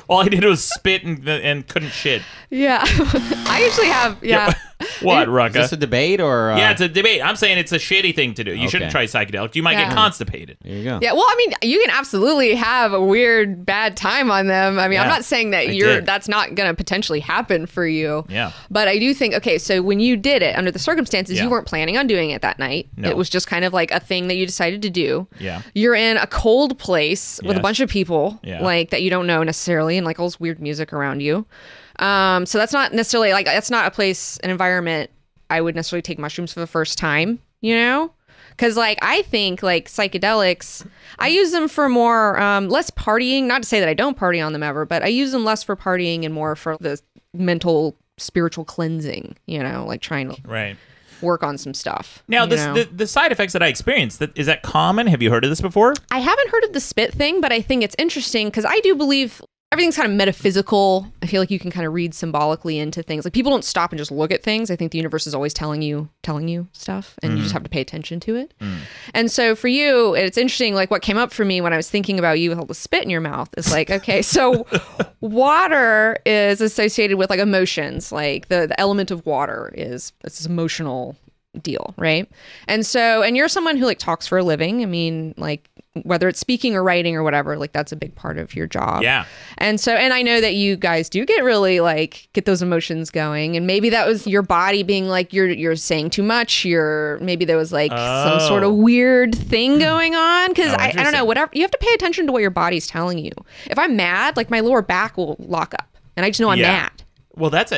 All I did was spit and couldn't shit. Yeah. I usually have, What, Rucka? Is this a debate or? Yeah, it's a debate. I'm saying it's a shitty thing to do. You shouldn't try psychedelics. You might get constipated. There you go. Yeah, well, I mean, you can absolutely have a weird, bad time on them. I mean, I'm not saying that that's not going to potentially happen for you. Yeah. But I do think, okay, so when you did it, under the circumstances, you weren't planning on doing it that night. No. It was just kind of like a thing that you decided to do. Yeah. You're in a cold place with a bunch of people, Yeah. like, that you don't know necessarily, and like all this weird music around you. So that's not necessarily, like, that's not a place, an environment I would necessarily take mushrooms for the first time, you know? Because, like, I think, like, psychedelics, I use them for more, less partying. Not to say that I don't party on them ever, but I use them less for partying and more for the mental, spiritual cleansing, you know? Like, trying to work on some stuff. Now, the side effects that I experienced, is that common? Have you heard of this before? I haven't heard of the spit thing, but I think it's interesting because I do believe everything's kind of metaphysical. I feel like you can kind of read symbolically into things. Like, people don't stop and just look at things. I think the universe is always telling you stuff, and you just have to pay attention to it. And so for you, it's interesting, like, what came up for me when I was thinking about you with all the spit in your mouth is like, okay, so water is associated with, like, emotions. Like, the element of water is this emotional deal, right? And so, and you're someone who, like, talks for a living. I mean, like, whether it's speaking or writing or whatever, like, that's a big part of your job. Yeah. And so, and I know that you guys do get really, like, get those emotions going, and maybe that was your body being like, you're saying too much, maybe there was, like, some sort of weird thing going on, because I don't know, whatever, you have to pay attention to what your body's telling you. If I'm mad, like, my lower back will lock up, and I just know I'm mad. Well, that's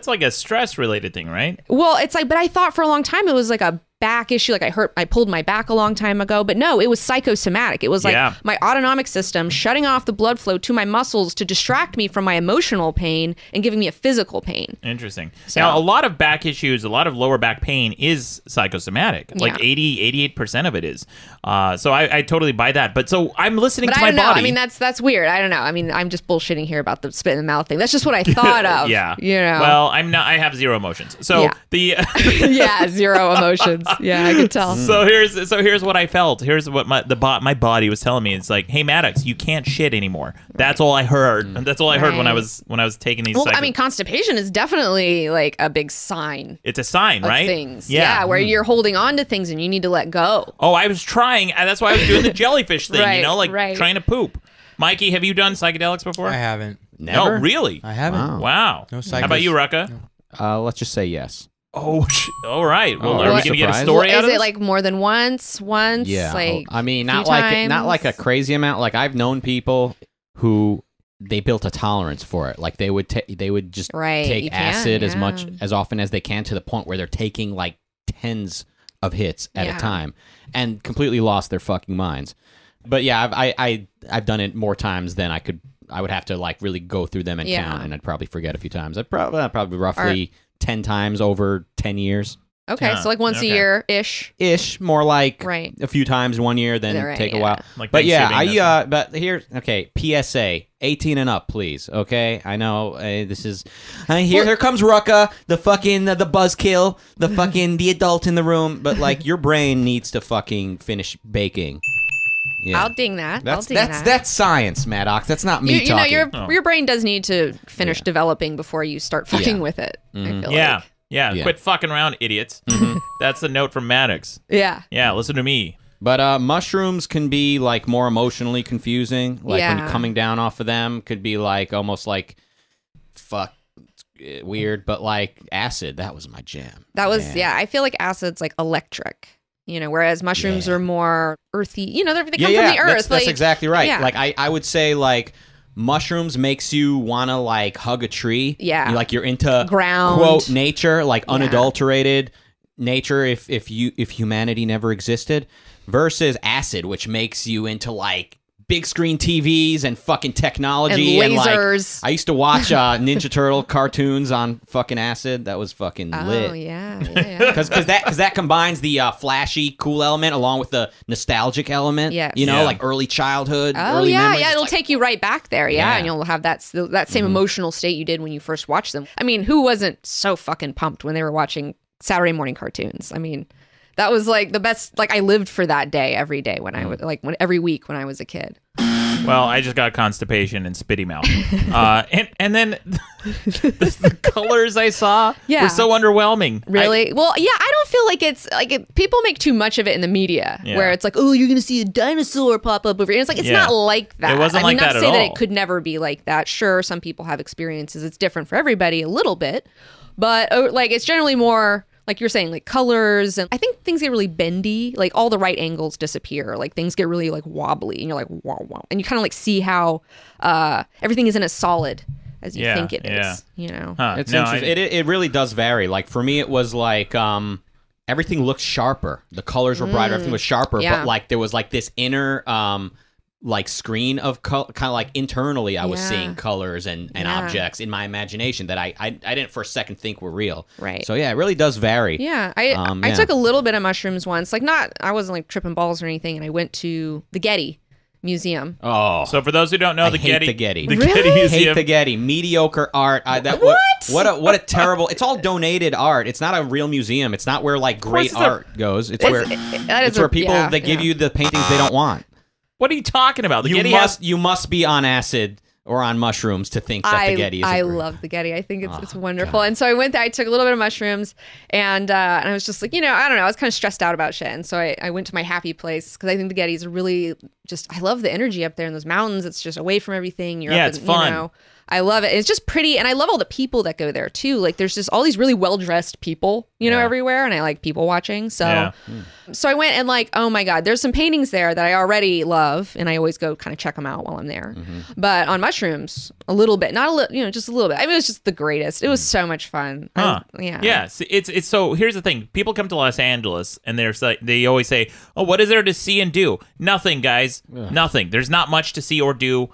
like a stress related thing, right? Well, it's like, but I thought for a long time it was like a back issue, like I pulled my back a long time ago, but no, it was psychosomatic. It was like my autonomic system shutting off the blood flow to my muscles to distract me from my emotional pain and giving me a physical pain. Interesting. So, now, a lot of back issues, a lot of lower back pain is psychosomatic. Like 88% of it is. So I totally buy that. But so I'm listening to my body. I mean, that's weird. I don't know. I mean, I'm just bullshitting here about the spit in the mouth thing. That's just what I thought of. Yeah. You know. Well, I'm not. I have zero emotions. So the zero emotions. Yeah, I can tell. So here's what I felt. Here's what my body was telling me. It's like, hey, Maddox, you can't shit anymore. That's all I heard. That's all I heard when I was taking these. Well, I mean, constipation is definitely like a big sign. It's a sign, right? Things. Yeah, where you're holding on to things and you need to let go. Oh, I was trying. That's why I was doing the jellyfish thing. Trying to poop. Mikey, have you done psychedelics before? I haven't. Never? No, really? I haven't. Wow. No psychedelics. How about you, Rucka? Let's just say yes. Oh, all right. Well, are we going to get a story out of this? Is it like more than once? Yeah. Like I mean, not like a crazy amount. Like I've known people who they built a tolerance for it. Like they would just take acid as often as they can, to the point where they're taking like tens of hits at a time and completely lost their fucking minds. But yeah, I've done it more times than I would have to like really go through them and count, and I'd probably forget a few times. I'd probably roughly 10 times over 10 years. Okay, so like once a year ish. More like a few times in 1 year, then take a while. Like but yeah, but here's PSA 18 and up, please. Okay, I know this is here comes Rucka, the fucking the buzzkill, the fucking the adult in the room. But like your brain needs to fucking finish baking. Yeah. I'll ding that. That's science, Maddox. That's not me talking. You know, your brain does need to finish developing before you start fucking with it. I feel like. Yeah, quit fucking around, idiots. That's the note from Maddox. Yeah. Yeah, listen to me. But mushrooms can be like more emotionally confusing. Like when you're coming down off of them, could be like almost like weird. But like acid, that was my jam. That was I feel like acid's like electric. You know, whereas mushrooms are more earthy. You know, they come from the earth. That's exactly right. Yeah. Like I would say like mushrooms makes you want to like hug a tree. Yeah. Like you're into ground, quote, nature, like unadulterated nature if humanity never existed, versus acid, which makes you into like big screen TVs and fucking technology and lasers. Like, I used to watch Ninja Turtle cartoons on fucking acid. That was fucking lit. Oh yeah. Because that combines the flashy, cool element along with the nostalgic element. Yes. You know, like early childhood. Oh early yeah, memories. it'll take you right back there. Yeah, and you'll have that same emotional state you did when you first watched them. I mean, who wasn't so fucking pumped when they were watching Saturday morning cartoons? I mean, that was like the best. Like I lived for that day every day when I was every week when I was a kid. Well, I just got constipation and spitty mouth, and then the colors I saw were so underwhelming. Really? Well, yeah, I don't feel like it's like people make too much of it in the media, where it's like, oh, you're gonna see a dinosaur pop up over here. And it's like it's not like that. It wasn't like that at all. Not to say that it could never be like that. Sure, some people have experiences. It's different for everybody a little bit, but like it's generally more. Like you're saying, like colors, and I think things get really bendy. Like all the right angles disappear. Like things get really like wobbly, and you're like, wow, wow. And you kind of like see how everything isn't as solid as you think it is. You know, it's interesting. It really does vary. Like for me, it was like everything looked sharper. The colors were brighter. Everything was sharper. But like there was like this inner like screen of kind of like internally I was seeing colors and objects in my imagination that I didn't for a second think were real. Right. So yeah, it really does vary. Yeah. I took a little bit of mushrooms once. Like I wasn't like tripping balls or anything, and I went to the Getty Museum. Oh. So for those who don't know, the Getty Getty Museum. Hate the Getty. Mediocre art. What a terrible. It's all donated art. It's not a real museum. It's not where like great art goes. It's where people they give you the paintings they don't want. What are you talking about? You must be on acid or on mushrooms to think that the Getty is I love the Getty. I think it's wonderful. God. And so I went there, I took a little bit of mushrooms, and I was just like, I don't know, I was kind of stressed out about shit. And so I went to my happy place, because I think the Getty's really just, I love the energy up there in those mountains. It's just away from everything. You're up it's fun. I love it. It's just pretty, and I love all the people that go there too. Like there's just all these really well-dressed people, you know, everywhere, and I like people watching. So so I went and like, oh my God, there's some paintings there that I already love, and I always go kind of check them out while I'm there. But on mushrooms, a little bit, not a little, you know, just a little bit. I mean, it was just the greatest. It was so much fun. Yeah. It's so here's the thing. People come to Los Angeles and they always say, oh, what is there to see and do? Nothing, guys. Nothing. There's not much to see or do.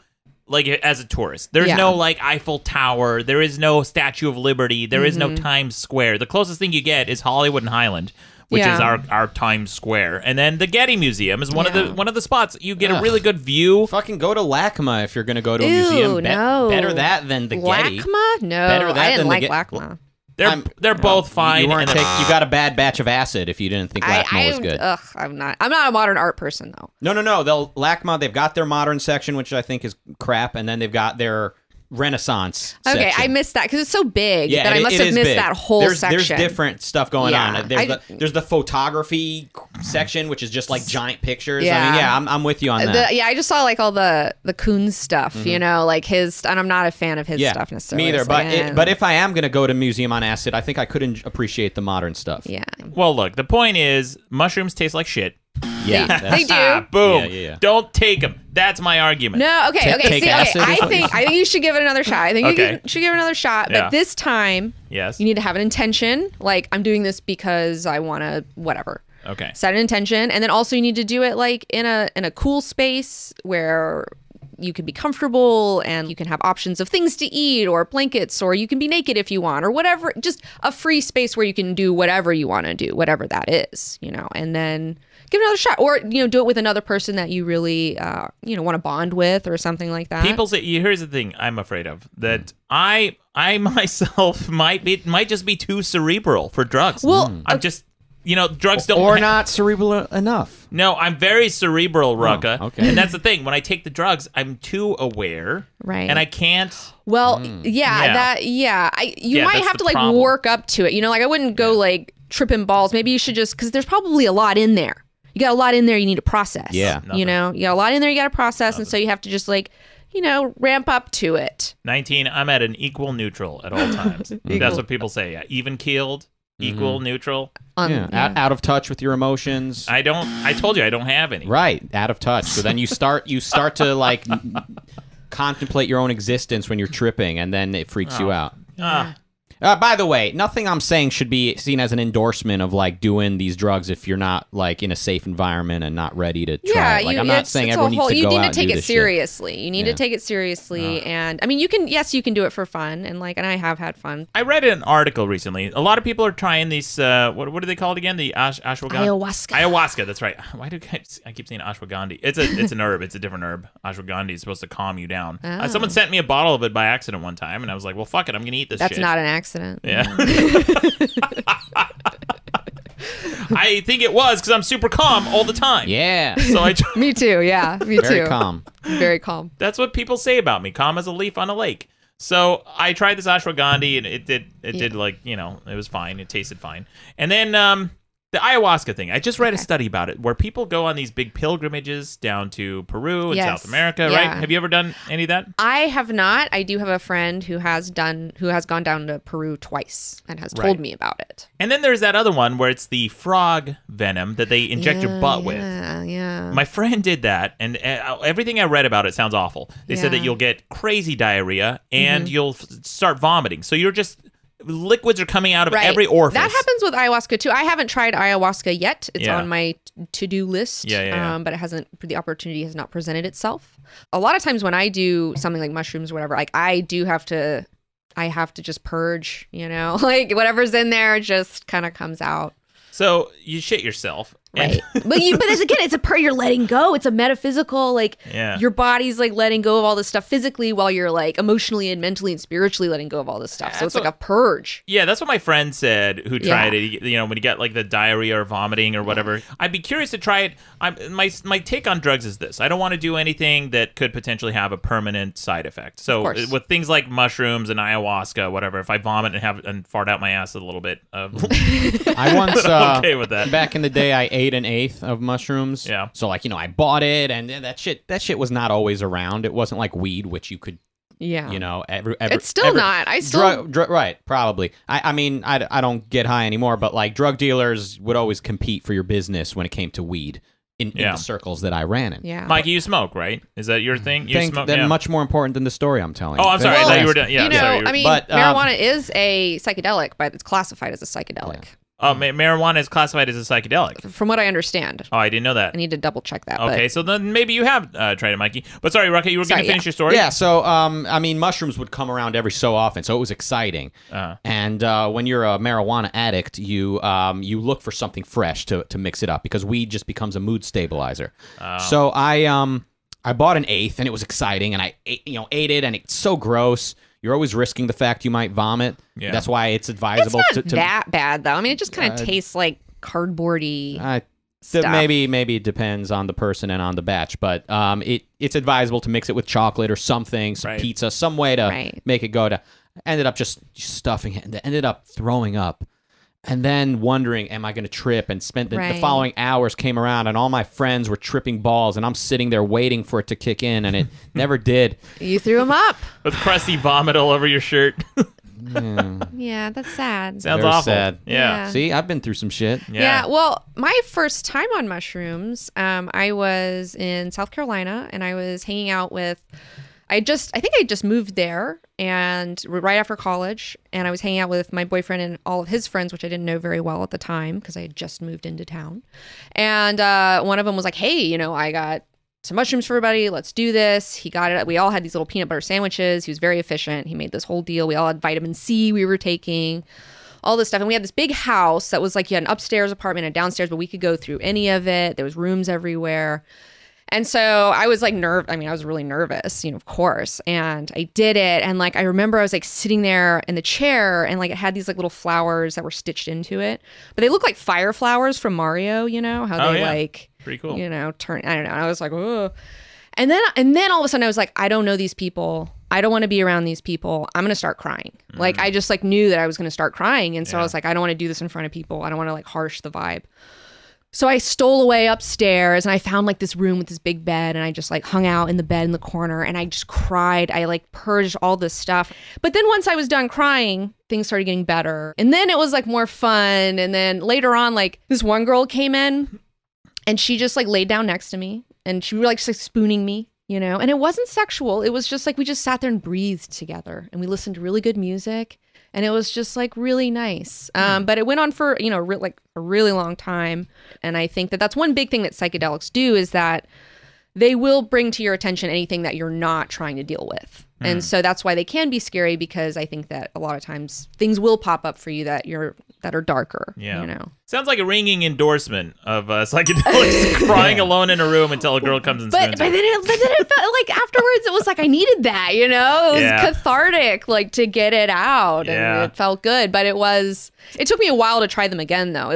Like as a tourist, there's no like Eiffel Tower. There is no Statue of Liberty. There is no Times Square. The closest thing you get is Hollywood and Highland, which is our Times Square, and then the Getty Museum is one of the spots you get a really good view. Fucking go to LACMA if you're gonna go to a museum. Better that than the Getty. LACMA? No, better that I didn't than like the LACMA. They're both fine. You got a bad batch of acid if you didn't think LACMA was good. I'm not a modern art person though. No. LACMA, they've got their modern section, which I think is crap, and then they've got their Renaissance section. I missed that because it's so big that I must have missed that whole section. There's different stuff going on. There's the photography section, which is just like giant pictures. I mean, I'm with you on that. I just saw like all the Coons stuff, you know, like his, and I'm not a fan of his stuff necessarily. Me either, but if I am going to go to Museum on Acid, I think I couldn't appreciate the modern stuff. Yeah. Well, look, the point is mushrooms taste like shit. Yeah, they do. Boom. Yeah. Don't take them. That's my argument. No, okay. I think you should give it another shot. I think you should give it another shot. But this time, you need to have an intention. Like, I'm doing this because I want to, whatever. Okay. Set an intention, and then also you need to do it like in a cool space where you can be comfortable and you can have options of things to eat or blankets, or you can be naked if you want, or whatever. Just a free space where you can do whatever you want to do, whatever that is, you know, and then give it another shot, or, you know, do it with another person that you really, you know, want to bond with or something like that. People say, here's the thing I'm afraid of, that I myself might just be too cerebral for drugs. Well, I'm just, you know, drugs don't... Or not cerebral enough. No, I'm very cerebral, Rucka. Okay. And that's the thing. When I take the drugs, I'm too aware. Right. And I can't... Well, you might have to like problem. work up to it. You know, like I wouldn't go like tripping balls. Maybe you should just, because there's probably a lot in there. You got a lot in there you need to process. Yeah. You know, you got a lot in there you got to process. And so you have to just like, you know, ramp up to it. 19, I'm at an equal neutral at all times. That's what people say. Yeah. Even keeled, equal, neutral. Out of touch with your emotions. I told you I don't have any. Right. Out of touch. So then you start to like contemplate your own existence when you're tripping, and then it freaks you out. By the way, nothing I'm saying should be seen as an endorsement of like doing these drugs if you're not like in a safe environment and not ready to try it. Like I'm not saying everyone needs to go out and do this shit. You need to take it seriously. You need to take it seriously, and I mean, you can do it for fun, and I have had fun. I read an article recently. A lot of people are trying these. What do they call it again? The ashwagandha. Ayahuasca. That's right. Why do I keep saying ashwagandha? It's an herb. It's a different herb. Ashwagandha is supposed to calm you down. Someone sent me a bottle of it by accident one time, and I was like, well, fuck it, I'm gonna eat this. That's shit. not an accident. Yeah. I think it was because I'm super calm all the time. Yeah. So me too. Yeah. Me too. Very calm. Very calm. That's what people say about me. Calm as a leaf on a lake. So I tried this ashwagandha and it did like, you know, it was fine. It tasted fine. And then the ayahuasca thing. I just read a study about it where people go on these big pilgrimages down to Peru and South America, right? Have you ever done any of that? I have not. I do have a friend who has gone down to Peru twice and has told me about it. And then there's that other one where it's the frog venom that they inject your butt with. Yeah. My friend did that, and everything I read about it sounds awful. They said that you'll get crazy diarrhea and you'll start vomiting. So you're just... liquids are coming out of every orifice. That happens with ayahuasca too. I haven't tried ayahuasca yet. It's on my to-do list. But it hasn't. The opportunity has not presented itself. A lot of times when I do something like mushrooms or whatever, like I have to just purge. You know, like whatever's in there just kind of comes out. So you shit yourself. Right. but again, you're letting go. It's a metaphysical, like your body's like letting go of all this stuff physically while you're like emotionally and mentally and spiritually letting go of all this stuff. So it's like a purge. Yeah, that's what my friend said who tried it. You know, when you get like the diarrhea or vomiting or whatever. I'd be curious to try it. My take on drugs is this. I don't want to do anything that could potentially have a permanent side effect. So with things like mushrooms and ayahuasca, whatever, if I vomit and fart out my ass a little bit, I once okay with that. Back in the day, I ate an eighth of mushrooms. Yeah. So like, you know, I bought it, and that shit was not always around. It wasn't like weed, which you could Yeah. You know, it's still not. I still right, probably. I mean, I don't get high anymore, but like drug dealers would always compete for your business when it came to weed in the circles that I ran in. Yeah. Mikey, you smoke, right? Is that your thing? You smoke? That's much more important than the story I'm telling. Oh, I'm sorry. I thought you were done. Yeah, you know, sorry. I mean, marijuana is a psychedelic, but it's classified as a psychedelic. Yeah. Marijuana is classified as a psychedelic. From what I understand. Oh, I didn't know that. I need to double check that. Okay, so then maybe you have tried it, Mikey. But sorry, Rocky, you were going to finish your story? Yeah, so, I mean, mushrooms would come around every so often, so it was exciting. And when you're a marijuana addict, you look for something fresh to mix it up because weed just becomes a mood stabilizer. So I bought an eighth, and it was exciting, and I ate it, and it's so gross. You're always risking the fact you might vomit. Yeah. That's why it's advisable. It's not that bad, though. I mean, it just kind of tastes like cardboardy stuff. Maybe it depends on the person and on the batch, but it's advisable to mix it with chocolate or something, some pizza, some way to make it go to. Ended up just stuffing it and ended up throwing up. And then wondering, am I going to trip? And spent the following hours came around, and all my friends were tripping balls, and I'm sitting there waiting for it to kick in, and it never did. You threw them up. With crusty vomit all over your shirt. Yeah, that's sad. Sounds Very awful. Sad. Yeah. See, I've been through some shit. Yeah. Well, my first time on mushrooms, I was in South Carolina, and I was hanging out with... I think I just moved there and right after college, and I was hanging out with my boyfriend and all of his friends, which I didn't know very well at the time because I had just moved into town. And one of them was like, hey, I got some mushrooms for everybody. Let's do this. He got it. We all had these little peanut butter sandwiches. He was very efficient. He made this whole deal. We all had vitamin C we were taking, all this stuff. And we had this big house that was like, you had an upstairs apartment and downstairs, but we could go through any of it. There was rooms everywhere. And so I was like I was really nervous, of course. And I did it. And like, I remember I was like sitting there in the chair, and like it had these like little flowers that were stitched into it, but they look like fire flowers from Mario, how they like, pretty cool, turn, I don't know. I was like, oh, and then all of a sudden I was like, I don't know these people. I don't want to be around these people. I'm going to start crying. Like, I just like knew that I was going to start crying. And so I was like, I don't want to do this in front of people. I don't want to like harsh the vibe. So I stole away upstairs, and I found like this room with this big bed, and I just like hung out in the bed in the corner, and I just cried. I like purged all this stuff. But then once I was done crying, things started getting better. And then it was like more fun. And then later on, like this one girl came in, and she just like laid down next to me, and she was like spooning me, and it wasn't sexual. It was just like we just sat there and breathed together, and we listened to really good music. And it was just like really nice. But it went on for, like a really long time. And I think that that's one big thing that psychedelics do is that they will bring to your attention anything that you're not trying to deal with. And so that's why they can be scary, because I think that a lot of times things will pop up for you that are darker. Yeah. Sounds like a ringing endorsement of psychedelics. Crying alone in a room until a girl comes and spoons but then it felt like afterwards it was like I needed that, it was cathartic, like to get it out, and it felt good. But it took me a while to try them again, though.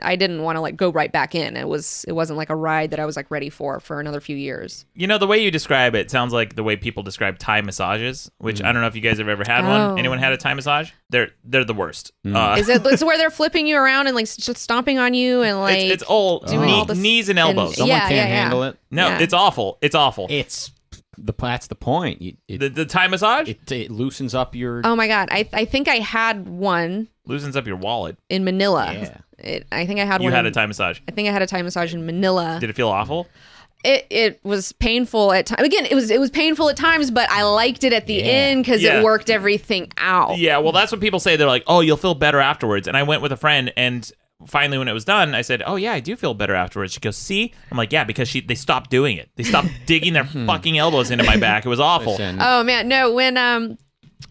I didn't want to like go right back in. It wasn't like a ride that I was like ready for another few years. The way you describe it sounds like the way people describe Thai massages, which I don't know if you guys have ever had one. Anyone had a Thai massage? They're the worst. Is it where they're flipping you around and like just stomping on you and like it's all doing all this knees and elbows. Someone can't handle it. No, it's awful. It's awful. That's the point. The Thai massage? It loosens up your... Oh my God. I think I had one. Loosens up your wallet. In Manila. Yeah. I think I had one. You had a Thai massage? I think I had a Thai massage in Manila. Did it feel awful? It was painful at times. Again, it was painful at times, but I liked it at the end because it worked everything out. Yeah, well, that's what people say. They're like, oh, you'll feel better afterwards. And I went with a friend, and finally when it was done, I said, oh, yeah, I do feel better afterwards. She goes, see? I'm like, yeah, because they stopped doing it. They stopped digging their fucking elbows into my back. It was awful. Oh, man. No,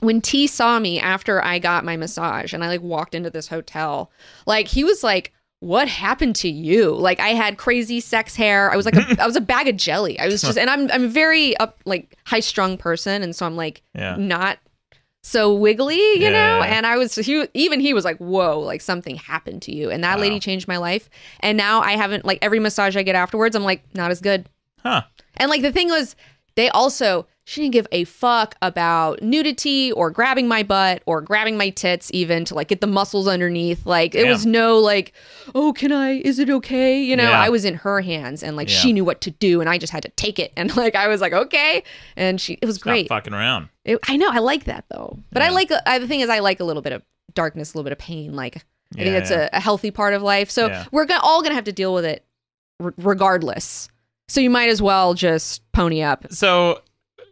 when T saw me after I got my massage and I like walked into this hotel, like he was like, what happened to you? Like I had crazy sex hair. I was like I was a bag of jelly. I was just, and I'm very like high strung person. And so I'm like not so wiggly, you know? And he was like, whoa, like something happened to you. And that lady changed my life. And now I haven't, like every massage I get afterwards, I'm like, not as good. Huh. And like the thing was, they also She didn't give a fuck about nudity or grabbing my butt or grabbing my tits even to like get the muscles underneath. Like it was no like, oh, is it okay? You know, I was in her hands and like she knew what to do and I just had to take it. And like, I was like, okay. And it was great. Stop fucking around. I know. I like that though. But I like, the thing is I like a little bit of darkness, a little bit of pain. Like I think it's a healthy part of life. So we're all going to have to deal with it regardless. So you might as well just pony up. So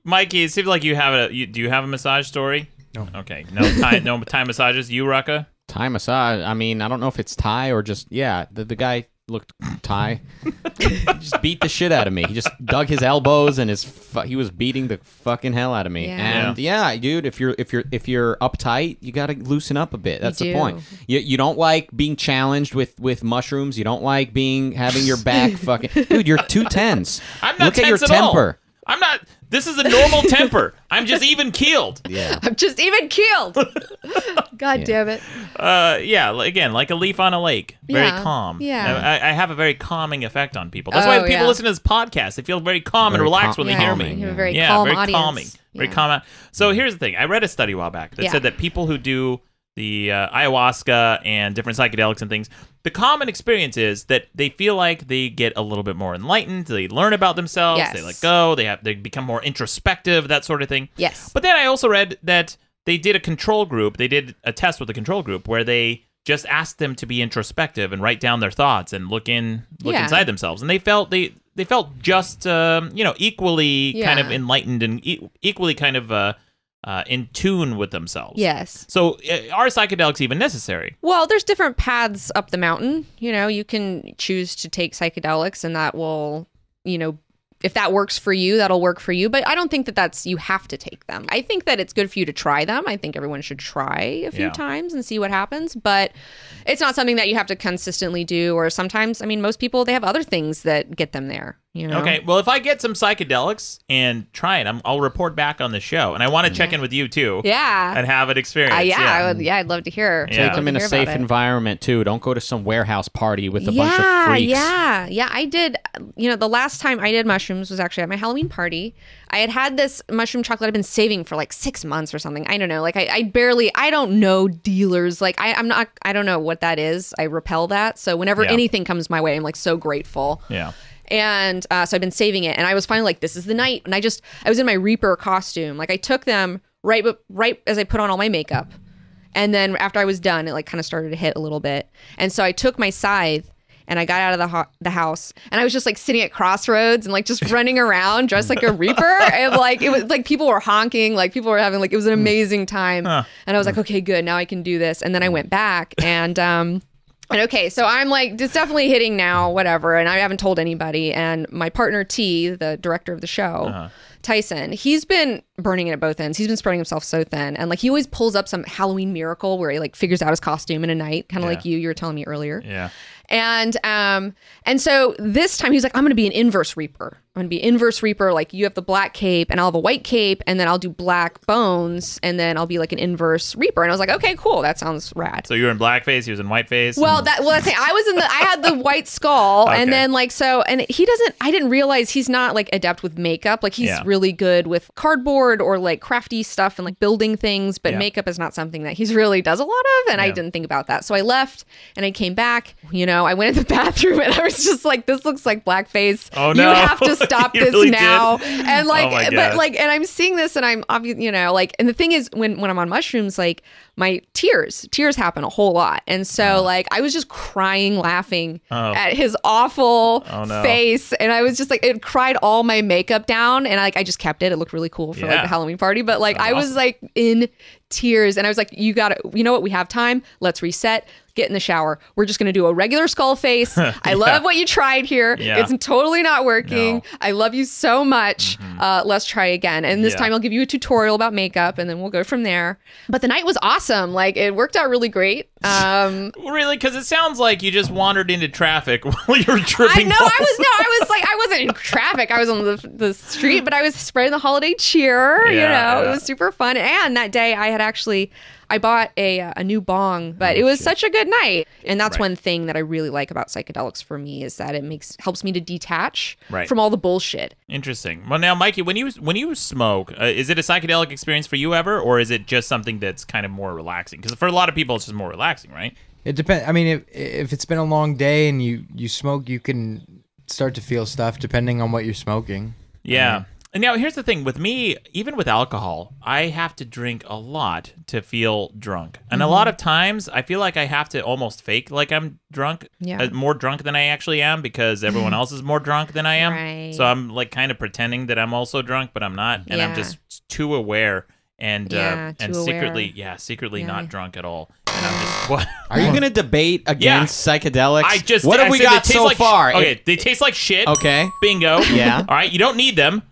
Mikey, it seems like you have do you have a massage story? No. Okay. No Thai massages. You, Rucka? Thai massage. I mean, I don't know if it's Thai or just the guy looked Thai. He just beat the shit out of me. He just dug his elbows and he was beating the fucking hell out of me. And dude, if you're uptight, you got to loosen up a bit. That's the point. You don't like being challenged with mushrooms. You don't like having your back fucking. Dude, you're 210s. I'm not Look at tense your at temper. All. I'm not. This is a normal temper. I'm just even keeled. Yeah. I'm just even keeled. God damn it. Again, like a leaf on a lake. Very calm. Yeah. I have a very calming effect on people. That's why people listen to this podcast. They feel very calm and relaxed when they hear me. You have a very calm very audience. Calming. Very calm. So here's the thing. I read a study a while back that said that people who do the ayahuasca and different psychedelics and things, the common experience is that they feel like they get a little bit more enlightened. They learn about themselves. They let go. They become more introspective, that sort of thing. Yes. But then I also read that they did a control group. They did a test with a control group where they just asked them to be introspective and write down their thoughts and look inside themselves. And they felt just equally kind of enlightened and equally kind of in tune with themselves. Yes. So are psychedelics even necessary? Well, there's different paths up the mountain. You know, you can choose to take psychedelics and that will, if that works for you, that'll work for you. But I don't think that you have to take them. I think that it's good for you to try them. I think everyone should try a few times and see what happens. But it's not something that you have to consistently do. Or sometimes, most people, they have other things that get them there. Okay, well, if I get some psychedelics and try it, I'll report back on the show. And I want to check in with you, too. Yeah. And have an experience. I'd love to hear. Take them in a safe environment, too. Don't go to some warehouse party with a bunch of freaks. Yeah, I did. The last time I did mushrooms was actually at my Halloween party. I had this mushroom chocolate I've been saving for like 6 months or something. I don't know. Like I don't know dealers. Like I don't know what that is. I repel that. So whenever anything comes my way, I'm like so grateful. Yeah. And so I've been saving it, and I was finally like, this is the night. And I was in my Reaper costume. Like I took them right as I put on all my makeup. And then after I was done, it like kind of started to hit a little bit. And so I took my scythe and I got out of the house, and I was just like sitting at crossroads and like just running around dressed like a Reaper. And like, it was like people were honking, like people were having like, it was an amazing time. And I was like, okay, good. Now I can do this. And then I went back and okay, so I'm like, it's definitely hitting now, whatever. And I haven't told anybody. And my partner, T, the director of the show, Tyson, he's been burning it at both ends. He's been spreading himself so thin. And like, he always pulls up some Halloween miracle where he like figures out his costume in a night, kind of like you were telling me earlier. Yeah. And so this time he's like, I'm going to be an inverse Reaper. I'm going to be inverse Reaper. Like you have the black cape and I'll have a white cape, and then I'll do black bones, and then I'll be like an inverse Reaper. And I was like, okay, cool. That sounds rad. So you were in blackface, he was in whiteface. Well, I had the white skull. Okay. And then like, and I didn't realize he's not like adept with makeup. Like he's really good with cardboard or like crafty stuff and like building things, but makeup is not something that he's really does a lot of. And I didn't think about that. So I left and I came back, I went in the bathroom and I was just like, this looks like blackface. Oh no. You have to stop this really now. Did? And like, but like, and I'm seeing this and I'm obviously, like, and the thing is when I'm on mushrooms, like my tears happen a whole lot. And so like, I was just crying, laughing at his awful face. And I was just like, it cried all my makeup down. And like, I just kept it. It looked really cool for like the Halloween party. But like, I was like in tears, and I was like, you know what? We have time. Let's reset. Get in the shower. We're just going to do a regular skull face. I love what you tried here. Yeah. It's totally not working. No. I love you so much. Let's try again. And this time I'll give you a tutorial about makeup, and then we'll go from there. But the night was awesome. Like it worked out really great. Really? Because it sounds like you just wandered into traffic while you were tripping. I wasn't in traffic. I was on the street, but I was spreading the holiday cheer. It was super fun. And that day I had actually I bought a new bong, but it was such a good night. And that's one thing that I really like about psychedelics for me is that it helps me to detach from all the bullshit. Interesting. Well, now, Mikey, when you smoke, is it a psychedelic experience for you ever, or is it just something that's kind of more relaxing? Because for a lot of people, it's just more relaxing, right? It depends. I mean, if it's been a long day and you smoke, you can start to feel stuff depending on what you're smoking. Yeah. And now here's the thing with me, even with alcohol, I have to drink a lot to feel drunk. And a lot of times I feel like I have to almost fake like I'm drunk, more drunk than I actually am because everyone else is more drunk than I am. Right. So I'm like kind of pretending that I'm also drunk, but I'm not. And I'm just too aware and secretly not drunk at all. And I'm just, what? Are you going to debate against psychedelics? What have we got so far? Okay, they taste like shit. Okay. Bingo. Yeah. All right, you don't need them.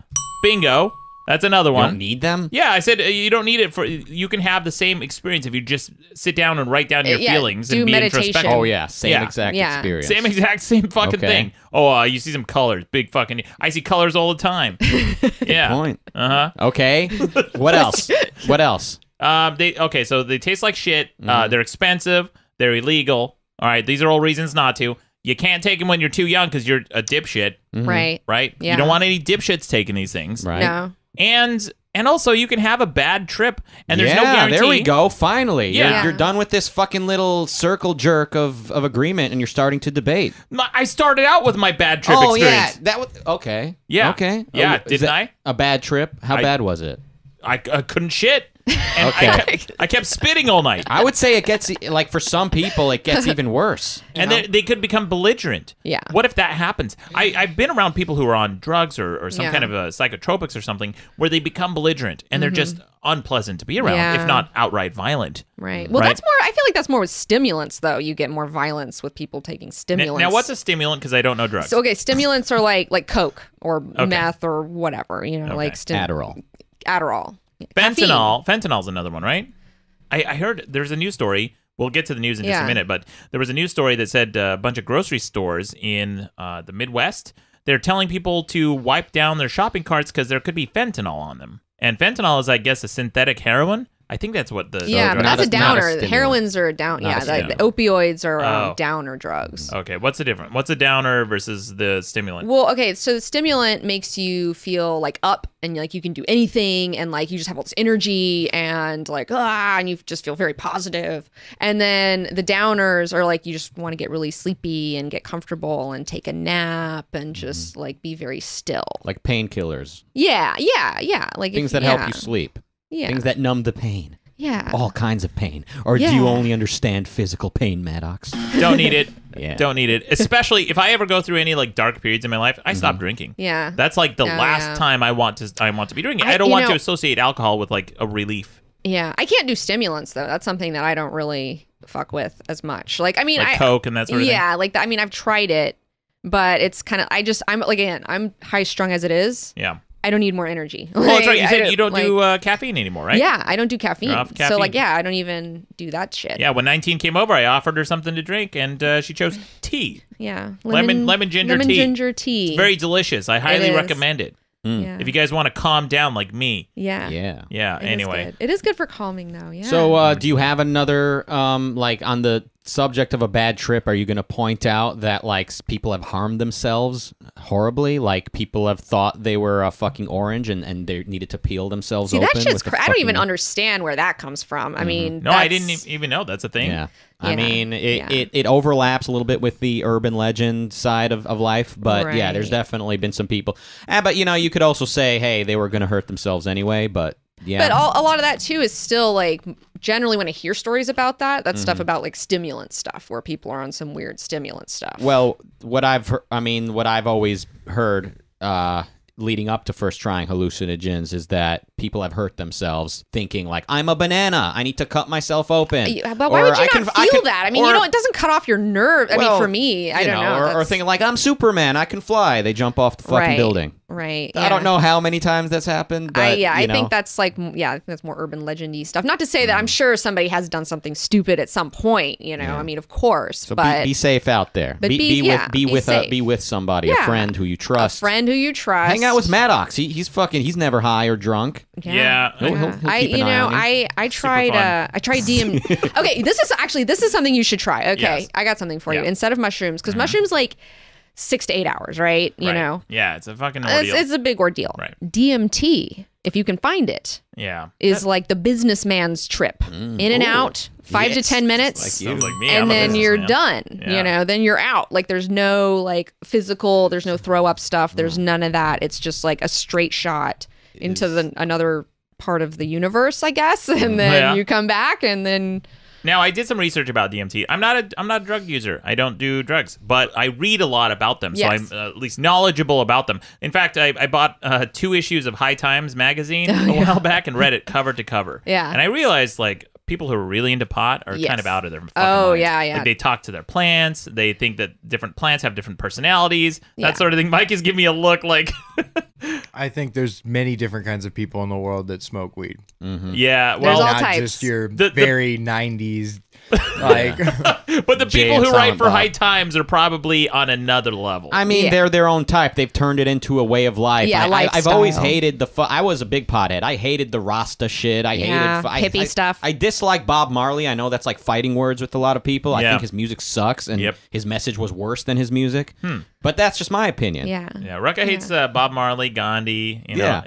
Bingo. That's another one. You don't need them? Yeah, I said you don't need it for. You can have the same experience if you just sit down and write down your feelings and be introspective. Oh yeah, same exact experience. Same fucking thing. Oh, you see some colors, big fucking. I see colors all the time. Yeah. Good point. Okay. What else? What else? So they taste like shit. They're expensive. They're illegal. All right, these are all reasons not to. You can't take them when you're too young because you're a dipshit. Right. Right? Yeah. You don't want any dipshits taking these things. Right. No. And also, you can have a bad trip, and there's no guarantee. There we go. Finally, Yeah. you're done with this fucking little circle jerk of agreement, and you're starting to debate. I started out with my bad trip experience. Yeah, that was okay. Yeah, okay. Yeah, didn't I? A bad trip. How bad was it? I couldn't shit. And I kept spitting all night. I would say it gets, like, for some people, it gets even worse. And they could become belligerent. Yeah. What if that happens? I've been around people who are on drugs or some kind of psychotropics or something where they become belligerent and they're just unpleasant to be around, if not outright violent. Right. Well, that's more, I feel like that's more with stimulants, though. You get more violence with people taking stimulants. Now, what's a stimulant? Because I don't know drugs. So, okay, stimulants are like Coke or meth or whatever, like Adderall. Fentanyl's another one, right? I heard there's a news story. We'll get to the news in just a minute, but there was a news story that said a bunch of grocery stores in the Midwest, they're telling people to wipe down their shopping carts because there could be fentanyl on them. And fentanyl is, I guess, a synthetic heroin. I think that's what the... Yeah, but that's a downer. Heroines are a down. Not Yeah, the opioids are downer drugs. Okay, what's the difference? What's a downer versus the stimulant? Well, okay, so the stimulant makes you feel like up and like you can do anything and like you just have all this energy and like and you just feel very positive. And then the downers are like you just want to get really sleepy and get comfortable and take a nap and just like be very still. Like painkillers. Yeah. Like things that help you sleep. Yeah. Things that numb the pain. Yeah. All kinds of pain. Or do you only understand physical pain, Maddox? Don't need it. Yeah. Don't need it. Especially if I ever go through any like dark periods in my life, I stop drinking. Yeah. That's like the last time I want to be drinking. I don't want to associate alcohol with like a relief. Yeah. I can't do stimulants though. That's something that I don't really fuck with as much. Like I mean like Coke and that sort of thing. Yeah, like I mean I've tried it, but it's kind of I'm high strung as it is. Yeah. I don't need more energy. Oh, that's right. You said you don't do caffeine anymore, right? Yeah, I don't do caffeine. You're off caffeine. So, I don't even do that shit. Yeah, when 19 came over, I offered her something to drink, and she chose tea. Yeah. Lemon ginger tea. Lemon ginger tea. It's very delicious. I highly recommend it. Yeah. If you guys want to calm down like me. Yeah. Anyway. It is good for calming, though. Yeah. So, do you have another, like, on the subject of a bad trip, are you going to point out that, like, people have harmed themselves horribly? Like, people have thought they were a fucking orange and they needed to peel themselves open? That shit's I don't even understand where that comes from. I mean, no, I didn't even know that's a thing. Yeah. I mean, it overlaps a little bit with the urban legend side of life, but yeah, there's definitely been some people. But, you could also say, hey, they were going to hurt themselves anyway, but yeah. But a lot of that, too, is still, like, generally when I hear stories about that, that's stuff about, like, stimulant stuff, where people are on some weird stimulant stuff. Well, what I've always heard leading up to first trying hallucinogens is that people have hurt themselves thinking like, I'm a banana, I need to cut myself open. But why would you not feel that? I mean, it doesn't cut off your nerve. I mean, for me, I don't know. Or thinking like, I'm Superman, I can fly. They jump off the fucking building. Right. I don't know how many times that's happened. But, I think that's like, I think that's more urban legendy stuff. Not to say that I'm sure somebody has done something stupid at some point, I mean, of course. So but be safe out there. But be with somebody, a friend who you trust. A friend who you trust. Hang out with Maddox. He's never high or drunk. Yeah. He'll keep an eye on you. I tried DMT. Okay, this is something you should try. Okay, Yes. I got something for you. Instead of mushrooms, because mushrooms like 6 to 8 hours, right? You know. Yeah, it's a fucking ordeal. It's a big ordeal. Right. DMT, if you can find it, is like the businessman's trip. In and out, 5 to 10 minutes. Sounds like me. And then you're done. Yeah. Then you're out. Like there's no like physical, there's no throw up stuff. There's none of that. It's just like a straight shot into another part of the universe, I guess. And then you come back and then... Now, I did some research about DMT. I'm not a drug user. I don't do drugs, but I read a lot about them, so I'm at least knowledgeable about them. In fact, I bought 2 issues of High Times magazine a while back and read it cover to cover. Yeah. And I realized, like, people who are really into pot are kind of out of their fucking minds. Yeah. Like, they talk to their plants. They think that different plants have different personalities, that sort of thing. Mike is giving me a look like... I think there's many different kinds of people in the world that smoke weed. Mm-hmm. Yeah, well, all not types. just your very 90s, like. But the people who write for High Times are probably on another level. I mean, they're their own type. They've turned it into a way of life. Yeah, I've always hated I was a big pothead. I hated the Rasta shit. I hated hippie stuff. I dislike Bob Marley. I know that's like fighting words with a lot of people. I think his music sucks, and his message was worse than his music. But that's just my opinion. Yeah. Rucka hates Bob Marley, Gandhi, you know,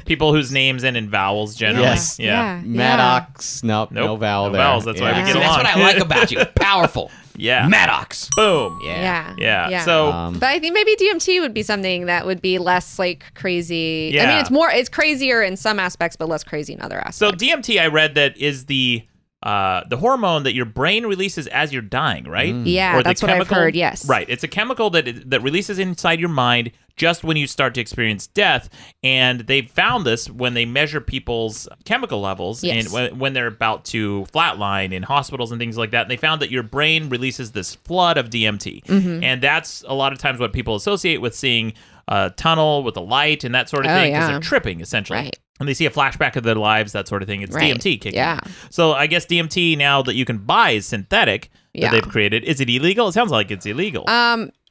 people whose names end in vowels generally. Yes. Yeah. Maddox. Nope. No vowel there. Vowels. That's why we get along. That's what I like about you. Powerful. Yeah. Maddox. Boom. Yeah. So, but I think maybe DMT would be something that would be less like crazy. Yeah. I mean, it's crazier in some aspects, but less crazy in other aspects. So DMT, I read that is the hormone that your brain releases as you're dying, right? Yeah, that's what I've heard, yes. Right. It's a chemical that releases inside your mind just when you start to experience death. And they found this when they measure people's chemical levels and when they're about to flatline in hospitals and things like that. And they found that your brain releases this flood of DMT. And that's a lot of times what people associate with seeing a tunnel with a light and that sort of thing, because they're tripping, essentially. Right. And they see a flashback of their lives, that sort of thing. It's DMT kicking. Yeah. So I guess DMT now that you can buy is synthetic that they've created. Is it illegal? It sounds like it's illegal.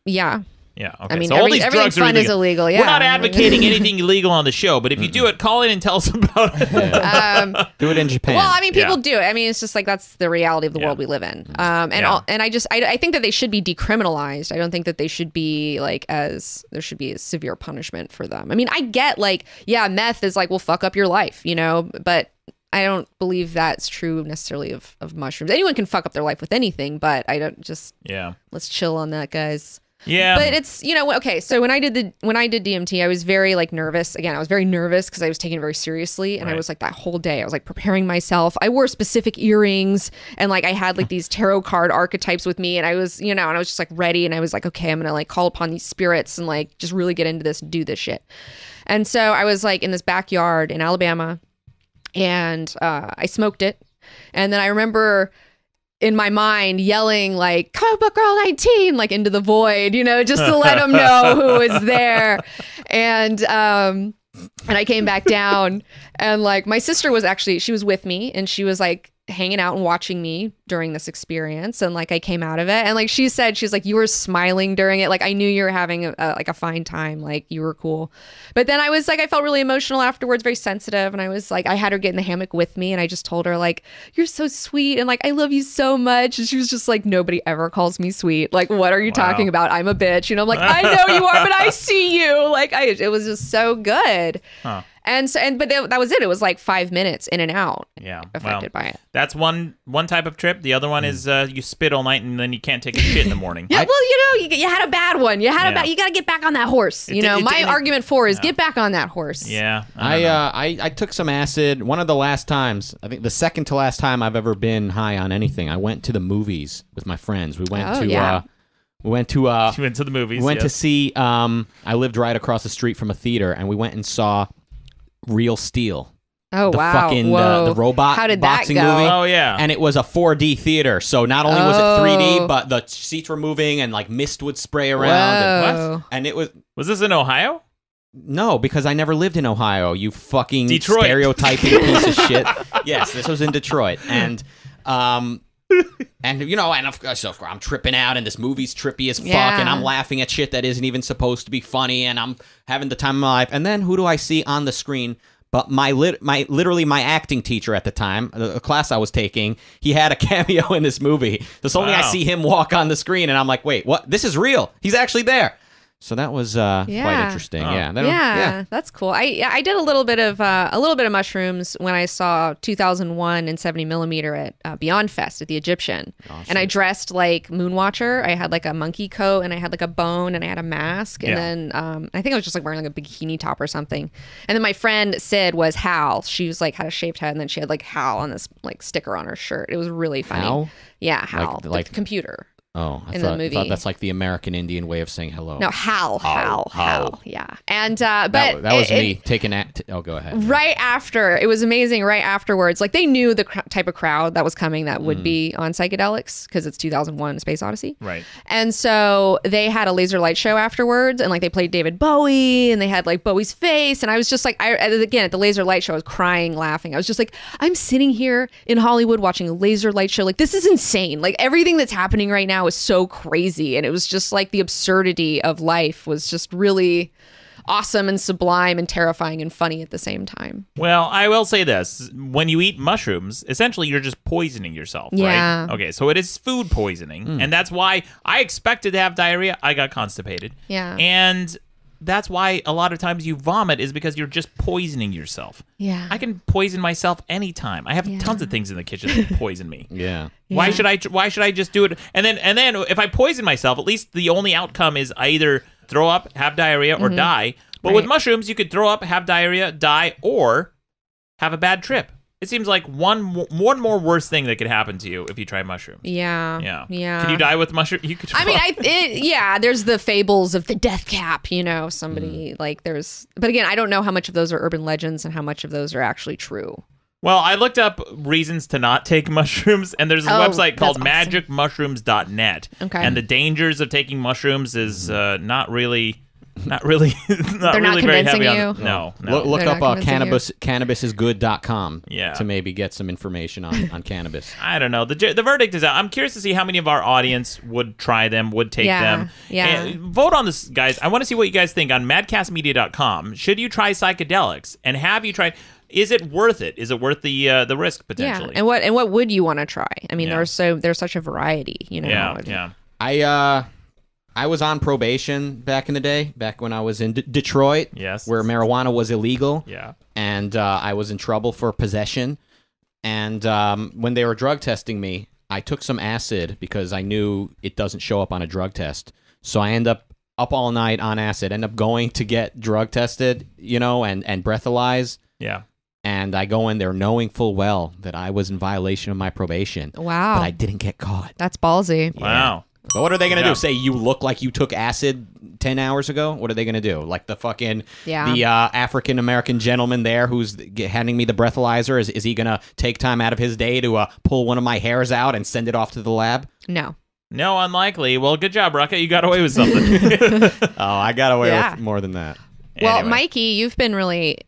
Yeah. Yeah. Okay. I mean, so all these everything drugs are fun illegal. is illegal. Yeah. We're not advocating anything illegal on the show, but if you do it, call in and tell us about it. Do it in Japan. Well, I mean, people do it. I mean, it's just like that's the reality of the world we live in. And I think that they should be decriminalized. I don't think that they should be like there should be a severe punishment for them. I mean, I get like, meth is like will fuck up your life, but I don't believe that's true necessarily of mushrooms. Anyone can fuck up their life with anything, but I don't just let's chill on that, guys. Yeah. But it's, okay, so when I did DMT, I was very like nervous. Again, I was very nervous because I was taking it very seriously. And I was like that whole day, I was like preparing myself. I wore specific earrings and like I had like these tarot card archetypes with me. And I was, and I was just like ready. And I was like, okay, I'm going to like call upon these spirits and like just really get into this and do this shit. And so I was like in this backyard in Alabama and I smoked it. And then I remember in my mind yelling like comic book girl 19 like into the void, just to let them know who was there. And I came back down and like my sister was she was with me and she was like hanging out and watching me during this experience. And like I came out of it and like she's like you were smiling during it, like I knew you were having a fine time, like you were cool. But then I was like I felt really emotional afterwards, very sensitive, and I was like I had her get in the hammock with me and I just told her like you're so sweet and like I love you so much. And she was just like nobody ever calls me sweet, like what are you talking about? I'm a bitch. I'm like I know you are, but I see you. Like it was just so good. But that was it. It was like 5 minutes in and out. Yeah, affected by it. That's one type of trip. The other one is you spit all night and then you can't take a shit in the morning. Yeah, well, you had a bad one. You got to get back on that horse. My argument for is get back on that horse. Yeah, I took some acid. One of the last times, I think the second to last time I've ever been high on anything. I went to the movies with my friends. We went to the movies. We went to see. I lived right across the street from a theater, and we went and saw Real Steel. Oh, the wow. fucking the robot How did boxing that go? movie. Oh, yeah. And it was a 4D theater. So not only was it 3D, but the seats were moving and like mist would spray around. And it was this in Ohio? No, because I never lived in Ohio. You fucking Detroit. stereotyping piece of shit. Yes, this was in Detroit, and you know, and of course I'm tripping out, and this movie's trippy as fuck, and I'm laughing at shit that isn't even supposed to be funny, and I'm having the time of my life. And then who do I see on the screen? But literally my acting teacher at the time, the class I was taking, he had a cameo in this movie. So suddenly I see him walk on the screen, and I'm like, wait, what? This is real. He's actually there. So that was quite interesting. Oh. Yeah, that's cool. I did a little bit of mushrooms when I saw 2001 and 70mm at Beyond Fest at the Egyptian, and I dressed like Moonwatcher. I had like a monkey coat, and I had like a bone, and I had a mask, and then I think I was just like wearing like a bikini top or something. And then my friend Sid was Hal. She was like had a shaved head, and then she had like Hal on this like sticker on her shirt. It was really funny. Hal? Yeah, Hal, like the computer. Oh, I in thought, the movie. I thought that's like the American Indian way of saying hello. No, Hal. Yeah. And but that was me taking that. Oh, go ahead. Right after, it was amazing. Right afterwards, like they knew the type of crowd that was coming that would be on Psychedelics because it's 2001: Space Odyssey. Right. And so they had a laser light show afterwards, and like they played David Bowie, and they had like Bowie's face, and I was just like, again at the laser light show, I was crying, laughing. I was just like, I'm sitting here in Hollywood watching a laser light show. Like this is insane. Like everything that's happening right now is so crazy, and it was just like the absurdity of life was just really awesome and sublime and terrifying and funny at the same time. Well, I will say this. When you eat mushrooms, essentially you're just poisoning yourself, right? Okay, so it is food poisoning, and that's why I expected to have diarrhea. I got constipated. Yeah. And that's why a lot of times you vomit is because you're just poisoning yourself. Yeah. I can poison myself anytime. I have tons of things in the kitchen that poison me. Yeah. Why should I just do it? And then if I poison myself, at least the only outcome is I either throw up, have diarrhea, or die. But with mushrooms, you could throw up, have diarrhea, die, or have a bad trip. It seems like one more worse thing that could happen to you if you try mushrooms. Yeah. Can you die with mushrooms? You could. I mean, there's the fables of the death cap, you know, somebody like but again, I don't know how much of those are urban legends and how much of those are actually true. Well, I looked up reasons to not take mushrooms, and there's a website called magicmushrooms.net. Okay. And the dangers of taking mushrooms is not really very convincing heavy you? on. No. Look up cannabisisgood.com to maybe get some information on cannabis. I don't know. The verdict is out. I'm curious to see how many of our audience would try them, would take them. Yeah. And vote on this, guys. I want to see what you guys think on madcastmedia.com. Should you try psychedelics? And have you tried? Is it worth it? Is it worth the risk potentially? Yeah. And what would you want to try? I mean, there's such a variety, you know. Yeah. I was on probation back in the day, back when I was in Detroit, where marijuana was illegal. Yeah. And I was in trouble for possession. And when they were drug testing me, I took some acid because I knew it doesn't show up on a drug test. So I end up all night on acid, end up going to get drug tested, you know, and breathalyze. Yeah. And I go in there knowing full well that I was in violation of my probation. Wow. But I didn't get caught. That's ballsy. Wow. But what are they going to do? Say you look like you took acid 10 hours ago? What are they going to do? Like the fucking the African-American gentleman there who's handing me the breathalyzer, is he going to take time out of his day to pull one of my hairs out and send it off to the lab? No. No, unlikely. Well, good job, Rucka. You got away with something. Oh, I got away with more than that. Well, Anyway. Mikey, you've been really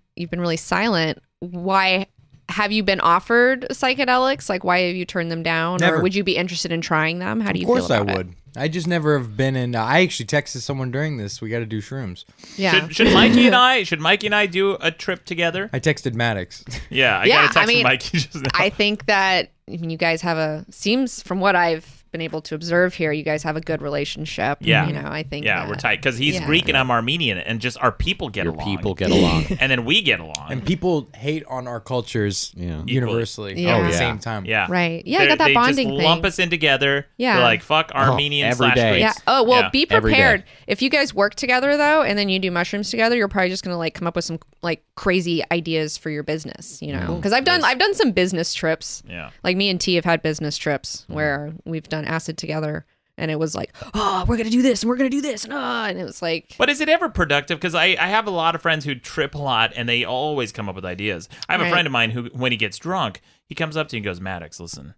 silent. Why have you been offered psychedelics? Like, why have you turned them down? Never. Or would you be interested in trying them? How do you feel about it? Of course I would. I just never have been in. I actually texted someone during this. We got to do shrooms. Yeah. Should Mikey and I do a trip together? I texted Maddox. Yeah, I got to text Mikey just now. I think that you guys have seems from what I've been able to observe here, you guys have a good relationship. Yeah. You know, I think. Yeah, we're tight because he's Greek and I'm Armenian, and just our people get along. People get along. And then we get along. And people hate on our cultures universally Yeah. at the same time. Yeah. Right. Yeah, I got that bonding They thing. just lump us in together. Yeah. They're like, fuck Armenian every day. Greeks. Yeah. Oh, well, be Every prepared. day. If you guys work together though, and then you do mushrooms together, you're probably just gonna like come up with some like crazy ideas for your business, you know? Because I've done some business trips. Yeah. Like me and T have had business trips where we've done acid together. And it was like, oh, we're going to do this and we're going to do this. And it was like. But is it ever productive? Because I have a lot of friends who trip a lot and they always come up with ideas. I have a friend of mine who, when he gets drunk, he comes up to you and goes, Maddox, listen,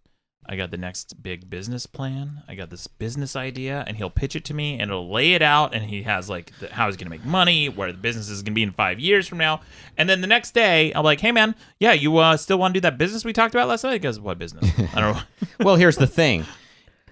I got the next big business plan. I got this business idea, and he'll pitch it to me, and he'll lay it out, and he has like how he's going to make money, where the business is going to be in 5 years from now. And then the next day, I'm like, hey, man, yeah, you still want to do that business we talked about last night? He goes, what business? I don't know. Well, here's the thing.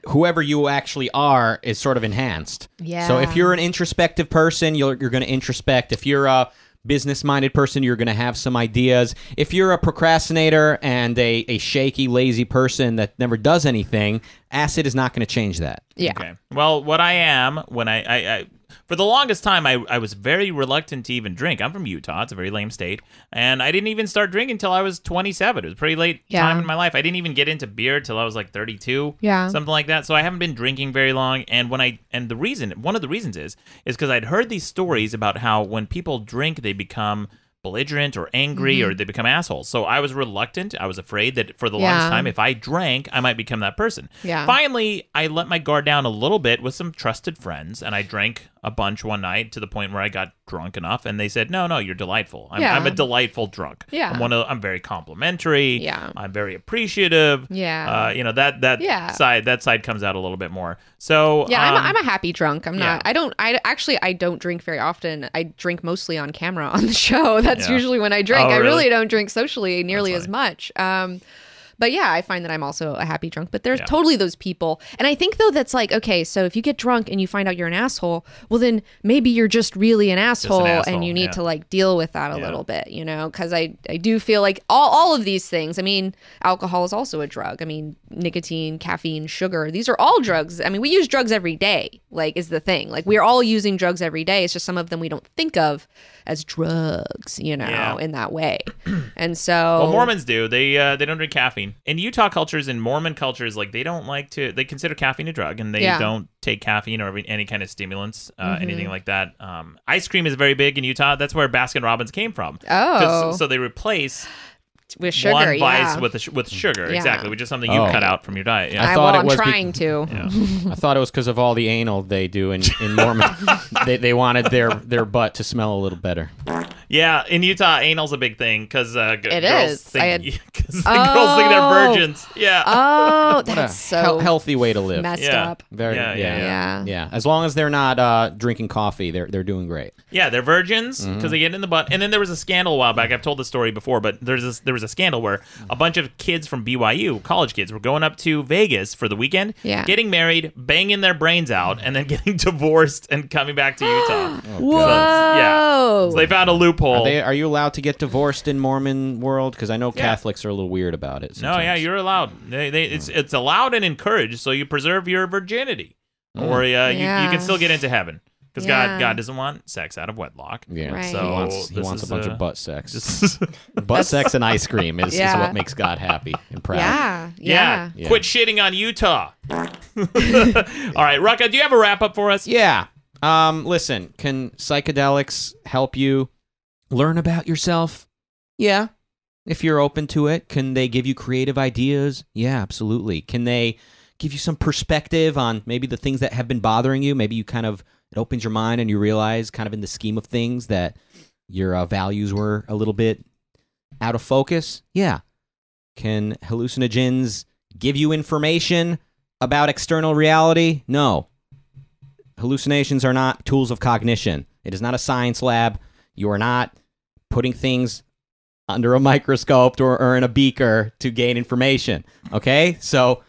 Whoever you actually are is sort of enhanced. Yeah. So if you're an introspective person, you're going to introspect. If you're a business-minded person, you're going to have some ideas. If you're a procrastinator and a shaky, lazy person that never does anything, acid is not going to change that. Yeah. Okay. Well, what I am, when I for the longest time, I was very reluctant to even drink. I'm from Utah. It's a very lame state. And I didn't even start drinking until I was 27. It was a pretty late time in my life. I didn't even get into beer till I was like 32. Yeah. Something like that. So I haven't been drinking very long. And one of the reasons is because I'd heard these stories about how when people drink, they become belligerent or angry or they become assholes. So I was reluctant. I was afraid that for the longest time, if I drank, I might become that person. Yeah. Finally, I let my guard down a little bit with some trusted friends, and I drank a bunch one night to the point where I got drunk enough, and they said, no, you're delightful. I'm a delightful drunk. Yeah. I'm very complimentary. Yeah. I'm very appreciative. Yeah. That side comes out a little bit more. So yeah, I'm a happy drunk. I'm not. I don't drink very often. I drink mostly on camera on the show. That's usually when I drink. Oh, I really? really don't drink socially nearly as much. But yeah, I find that I'm also a happy drunk. But there's totally those people. And I think, though, that's like, okay, so if you get drunk and you find out you're an asshole, well, then maybe you're just really an asshole, and you need to like deal with that a little bit, you know? Because I do feel like all of these things, I mean, alcohol is also a drug. I mean, nicotine, caffeine, sugar, these are all drugs. I mean, we use drugs every day, like, is the thing. Like, we're all using drugs every day. It's just some of them we don't think of as drugs, you know, in that way. And so... Well, Mormons do. They don't drink caffeine. In Utah cultures and Mormon cultures, like, they consider caffeine a drug, and they don't take caffeine or any kind of stimulants, anything like that. Ice cream is very big in Utah. That's where Baskin-Robbins came from. Oh. So they replace... with sugar, one vice with sugar, exactly, which is something you cut out from your diet. Yeah. I'm trying to. I thought it was because of all the anal they do in Mormon. they wanted their butt to smell a little better. Yeah, in Utah, anal's a big thing because girls think they're virgins. Yeah. Oh, that's so healthy way to live. Messed up. Very. Yeah. Yeah. As long as they're not drinking coffee, they're doing great. Yeah, they're virgins because they get in the butt. And then there was a scandal a while back. I've told this story before, but there was a scandal where a bunch of kids from BYU, college kids, were going up to Vegas for the weekend, getting married, banging their brains out, and then getting divorced and coming back to Utah. Whoa! So they found a loophole. Are you allowed to get divorced in Mormon world? Because I know Catholics are a little weird about it sometimes. No, yeah, you're allowed. It's allowed and encouraged, so you preserve your virginity, or you can still get into heaven. Because God doesn't want sex out of wedlock. Yeah, right. So he wants a bunch of butt sex. Butt sex and ice cream is what makes God happy and proud. Yeah. Quit shitting on Utah. All right, Rucka, do you have a wrap up for us? Yeah. Listen, can psychedelics help you learn about yourself? Yeah. If you're open to it. Can they give you creative ideas? Yeah, absolutely. Can they give you some perspective on maybe the things that have been bothering you? Maybe you it opens your mind and you realize kind of in the scheme of things that your values were a little bit out of focus. Yeah. Can hallucinogens give you information about external reality? No. Hallucinations are not tools of cognition. It is not a science lab. You are not putting things under a microscope or in a beaker to gain information. Okay? So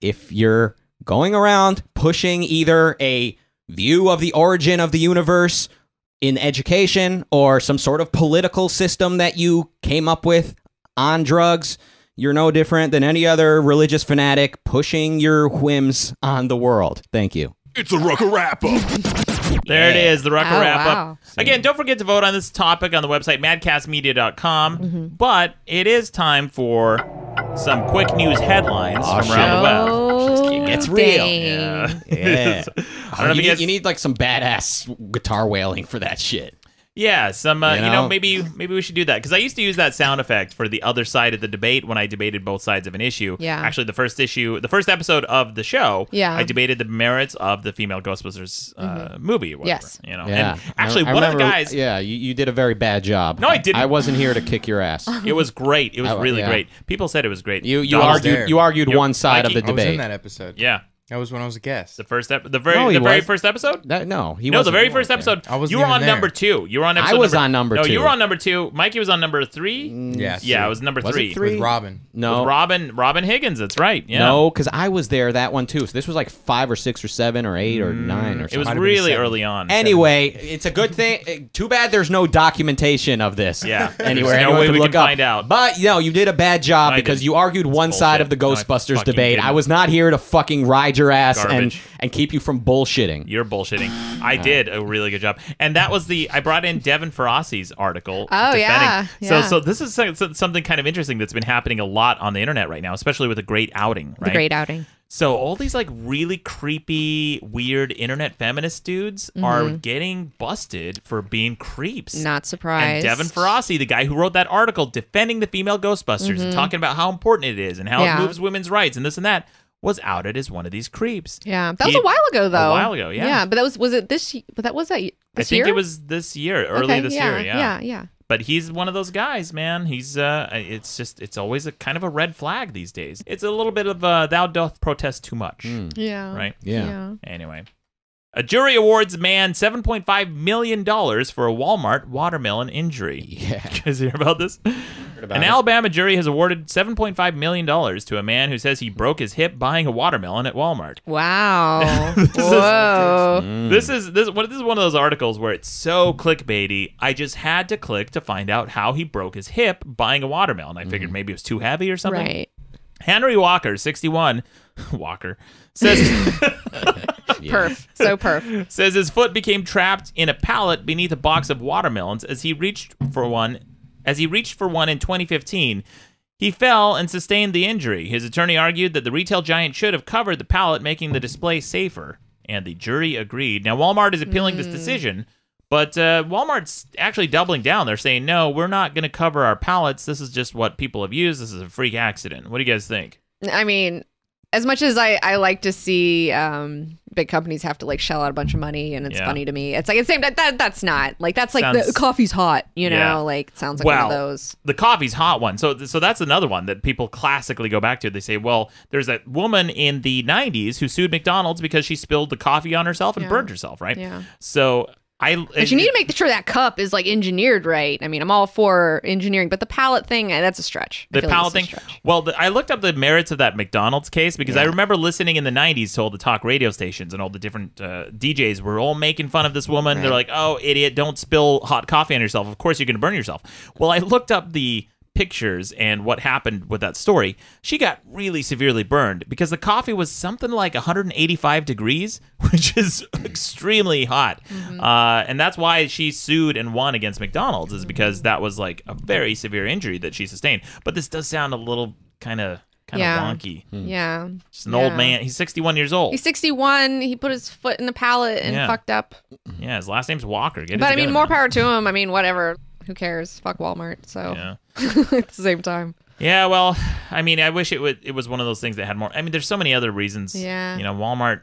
if you're going around pushing either a view of the origin of the universe in education or some sort of political system that you came up with on drugs, you're no different than any other religious fanatic pushing your whims on the world. Thank you. It's a Rucka wrap-up. There it is, the Rucka wrap-up. Wow. Again, don't forget to vote on this topic on the website, madcastmedia.com. But it is time for some quick news headlines from around the web. It's real. Dang. Yeah. You need like some badass guitar wailing for that shit. Yeah, maybe we should do that, because I used to use that sound effect for the other side of the debate when I debated both sides of an issue. Yeah. Actually, the first episode of the show, Yeah. I debated the merits of the Female Ghostbusters movie or whatever. Yes. You know. Yeah. And actually, I one of the remember- guys. Yeah, you did a very bad job. No, I didn't. I wasn't here to kick your ass. It was great. It was really yeah. great. People said it was great. You Donald- argued one side Mikey. of the I was in debate. that episode. Yeah. That was when I was a guest. The very was. first episode? He No, the wasn't. very first episode. I wasn't You were even on there. number 2. You were on I episode was on number No, 2. you were on number 2. Mikey was on number 3. Yes. Yeah, it was number Was 3. it 3? With Robin. No. With Robin Higgins, that's right. Yeah. No, because I was there that one too. So this was like 5 or 6 or 7 or 8 or 9 or something. It was Might have been really 7. early on. Anyway, it's a good thing. Too bad there's no documentation of this. Yeah. Anywhere. There's no anyone way could we look can up. find out. But, you did a bad job No, I because didn't. you argued one It's side of the bullshit. No, I Ghostbusters fucking debate. didn't. I was not here to fucking ride your ass Garbage. and keep you from bullshitting. You're bullshitting. I did a really good job. And that was I brought in Devin Farassi's article. Oh, defending. yeah. So this is something kind of interesting that's been happening a lot on the internet right now, especially with the Great Outing, right? The Great Outing. So all these like really creepy, weird internet feminist dudes are getting busted for being creeps. Not surprised. And Devin Farassi, the guy who wrote that article defending the female Ghostbusters and talking about how important it is and how it moves women's rights and this and that, was outed as one of these creeps. Yeah, that was a while ago, though. A while ago, yeah. Yeah, but was it this? But that was that this I think year? it was this year, early this year. Yeah. But he's one of those guys, man. He's it's always a kind of a red flag these days. It's a little bit of thou doth protest too much. Yeah. Right? Yeah. Anyway. A jury awards man $7.5 million for a Walmart watermelon injury. Yeah. You guys hear about this? An Alabama jury has awarded $7.5 million to a man who says he broke his hip buying a watermelon at Walmart. Wow. Whoa. This is one of those articles where it's so clickbaity. I just had to click to find out how he broke his hip buying a watermelon. I figured maybe it was too heavy or something. Right. Henry Walker, 61, Walker, says Perf. says his foot became trapped in a pallet beneath a box of watermelons as he reached for one in 2015. He fell and sustained the injury. His attorney argued that the retail giant should have covered the pallet, making the display safer, and the jury agreed. Now, Walmart is appealing this decision, but Walmart's actually doubling down. They're saying, no, we're not going to cover our pallets. This is just what people have used. This is a freak accident. What do you guys think? I mean, as much as I like to see big companies have to like shell out a bunch of money, and it's funny to me. It's like it's same that's not like that's like the coffee's hot, like it sounds like one of those. The coffee's hot one. So that's another one that people classically go back to. They say, well, there's that woman in the 90s who sued McDonald's because she spilled the coffee on herself and burned herself, right? Yeah. So but you need to make sure that cup is like engineered right. I mean, I'm all for engineering, but the pallet thing, that's a stretch. The pallet thing. Well, I looked up the merits of that McDonald's case because I remember listening in the 90s to all the talk radio stations and all the different DJs were all making fun of this woman. Right. They're like, oh, idiot, don't spill hot coffee on yourself. Of course you're going to burn yourself. Well, I looked up the pictures and what happened with that story. She got really severely burned because the coffee was something like 185 degrees, which is extremely hot. And that's why she sued and won against McDonald's, is because that was like a very severe injury that she sustained. But this does sound a little kind of wonky. Yeah. Just an old man. He's 61 years old. He's 61. He put his foot in the pallet and fucked up. Yeah, his last name's Walker. But I mean, more power to him. I mean, whatever. Who cares? Fuck Walmart. So at the same time. Yeah, well, I mean, I wish it was one of those things that had more. I mean, there's so many other reasons. Yeah. Walmart,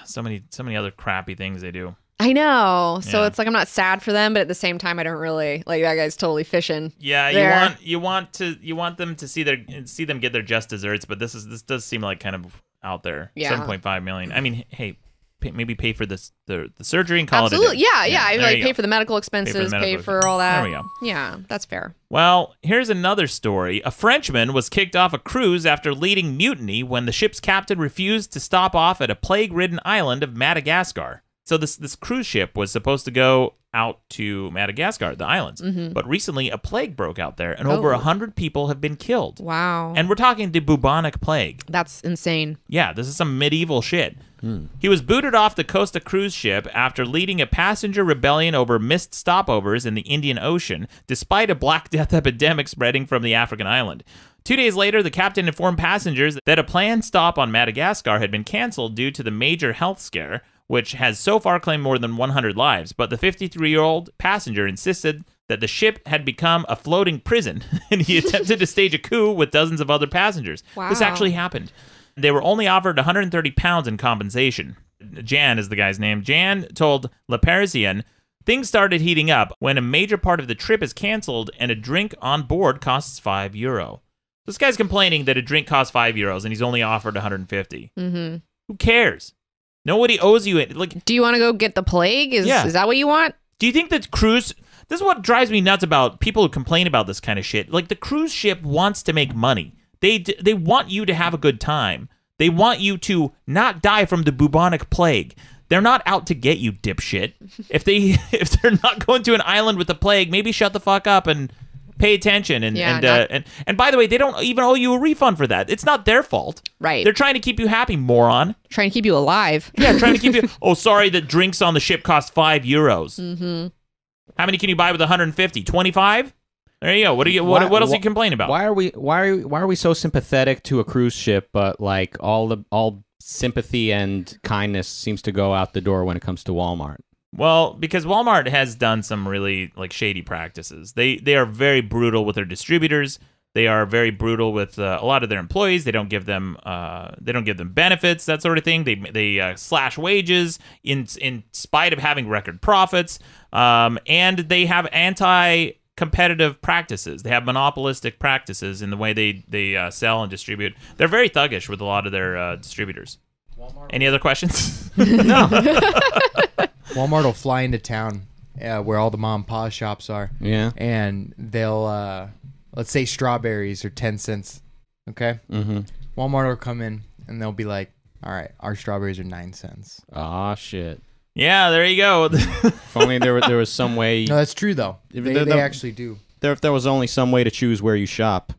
so many other crappy things they do. I know. So it's like I'm not sad for them, but at the same time I don't really like that guy's totally fishing. Yeah, you want them to see them get their just desserts, but this does seem like kind of out there. Yeah. 7.5 million. I mean, hey, maybe pay for the surgery and call Absolutely. it a day. Yeah. I like pay go. for the medical expenses, pay for all that. There we go. Yeah, that's fair. Well, here's another story. A Frenchman was kicked off a cruise after leading mutiny when the ship's captain refused to stop off at a plague-ridden island of Madagascar. So this cruise ship was supposed to go out to Madagascar, the islands. But recently, a plague broke out there, and over 100 people have been killed. Wow. And we're talking the bubonic plague. That's insane. Yeah, this is some medieval shit. He was booted off the Costa cruise ship after leading a passenger rebellion over missed stopovers in the Indian Ocean, despite a Black Death epidemic spreading from the African island. 2 days later, the captain informed passengers that a planned stop on Madagascar had been canceled due to the major health scare. which has so far claimed more than 100 lives. But the 53-year-old passenger insisted that the ship had become a floating prison, and he attempted to stage a coup with dozens of other passengers. Wow. This actually happened. They were only offered 130 pounds in compensation. Jan is the guy's name. Jan told Le Parisien, things started heating up when a major part of the trip is canceled and a drink on board costs €5. This guy's complaining that a drink costs €5 and he's only offered 150. Mm-hmm. Who cares? Nobody owes you it. Like, do you want to go get the plague? Is that what you want? Do you think that cruise... This is what drives me nuts about people who complain about this kind of shit. Like, the cruise ship wants to make money. They want you to have a good time. They want you to not die from the bubonic plague. They're not out to get you, dipshit. If they're not going to an island with the plague, maybe shut the fuck up and pay attention. And by the way, they don't even owe you a refund for that. It's not their fault. Right. They're trying to keep you happy, moron. Trying to keep you alive. Yeah, trying to keep you... Oh, sorry, the drinks on the ship cost €5. Mm-hmm. How many can you buy with 150? 25? There you go. What else do you complain about? Why are we so sympathetic to a cruise ship, but like all sympathy and kindness seems to go out the door when it comes to Walmart? Well, because Walmart has done some really like shady practices. They are very brutal with their distributors. They are very brutal with a lot of their employees. They don't give them benefits, that sort of thing. They slash wages in spite of having record profits, and they have anti-competitive practices. They have monopolistic practices in the way they sell and distribute. They're very thuggish with a lot of their distributors. Walmart. Any other questions? No. Walmart will fly into town where all the mom and pop shops are. Yeah. And they'll... let's say strawberries are 10 cents, okay? Mm-hmm. Walmart will come in, and they'll be like, all right, our strawberries are 9 cents. Ah, shit. Yeah, there you go. If only there was some way... No, that's true, though. They actually do. If there was only some way to choose where you shop.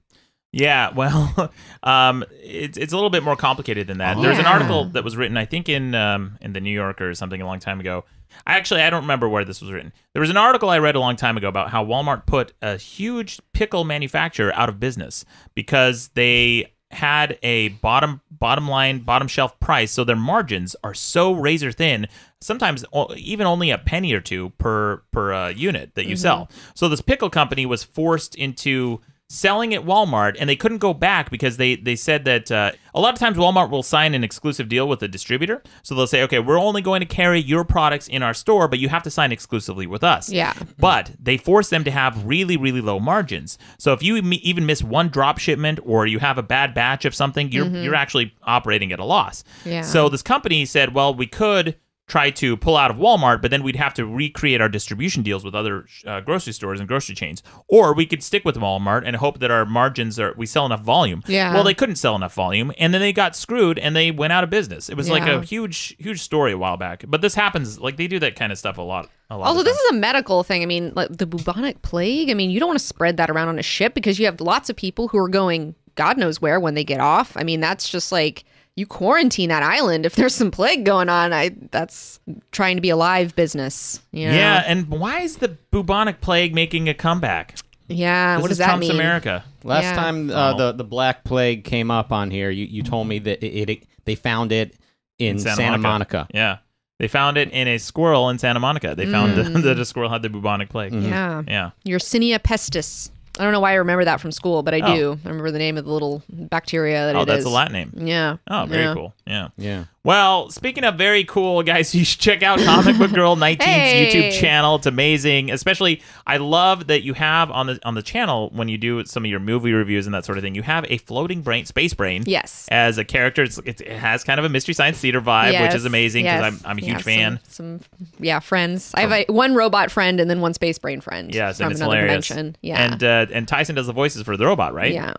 Yeah, well, it's a little bit more complicated than that. There's an article that was written, I think, in the New Yorker or something a long time ago. I don't remember where this was written. There was an article I read a long time ago about how Walmart put a huge pickle manufacturer out of business because they had a bottom shelf price, so their margins are so razor thin, sometimes even only a penny or two per unit that you sell. So this pickle company was forced into selling at Walmart, and they couldn't go back because they said that a lot of times Walmart will sign an exclusive deal with a distributor. So they'll say, okay, we're only going to carry your products in our store, but you have to sign exclusively with us. Yeah. But they force them to have really, really low margins. So if you even miss one drop shipment or you have a bad batch of something, you're actually operating at a loss. Yeah. So this company said, well, we could try to pull out of Walmart, but then we'd have to recreate our distribution deals with other grocery stores and grocery chains. Or we could stick with Walmart and hope that our margins we sell enough volume. Yeah. Well, they couldn't sell enough volume, and then they got screwed, and they went out of business. It was like a huge story a while back. But this happens, like they do that kind of stuff a lot. Also, this is a medical thing. I mean, like the bubonic plague, I mean, you don't want to spread that around on a ship because you have lots of people who are going God knows where when they get off. I mean, that's just like... You quarantine that island if there's some plague going on. That's trying to be alive business. You know? Yeah, and why is the bubonic plague making a comeback? Yeah, what does that Trump's mean? America. Last time the Black Plague came up on here, you told me that they found it in Santa Monica. Yeah. They found it in a squirrel in Santa Monica. They found that a squirrel had the bubonic plague. Yeah. Yeah. Yersinia pestis. I don't know why I remember that from school, but I do. I remember the name of the little bacteria that it is. Oh, that's a Latin name. Yeah. Oh, very cool. Yeah. Yeah. Well, speaking of very cool, guys, you should check out Comic Book Girl 19's YouTube channel. It's amazing. Especially, I love that you have on the channel, when you do some of your movie reviews and that sort of thing, you have a floating space brain. Yes. As a character. It has kind of a Mystery Science Theater vibe, which is amazing because I'm a huge fan. Some friends. I have one robot friend and then one space brain friend. Yes, from and it's another hilarious. Dimension. Yeah. And Tyson does the voices for the robot, right? Yeah.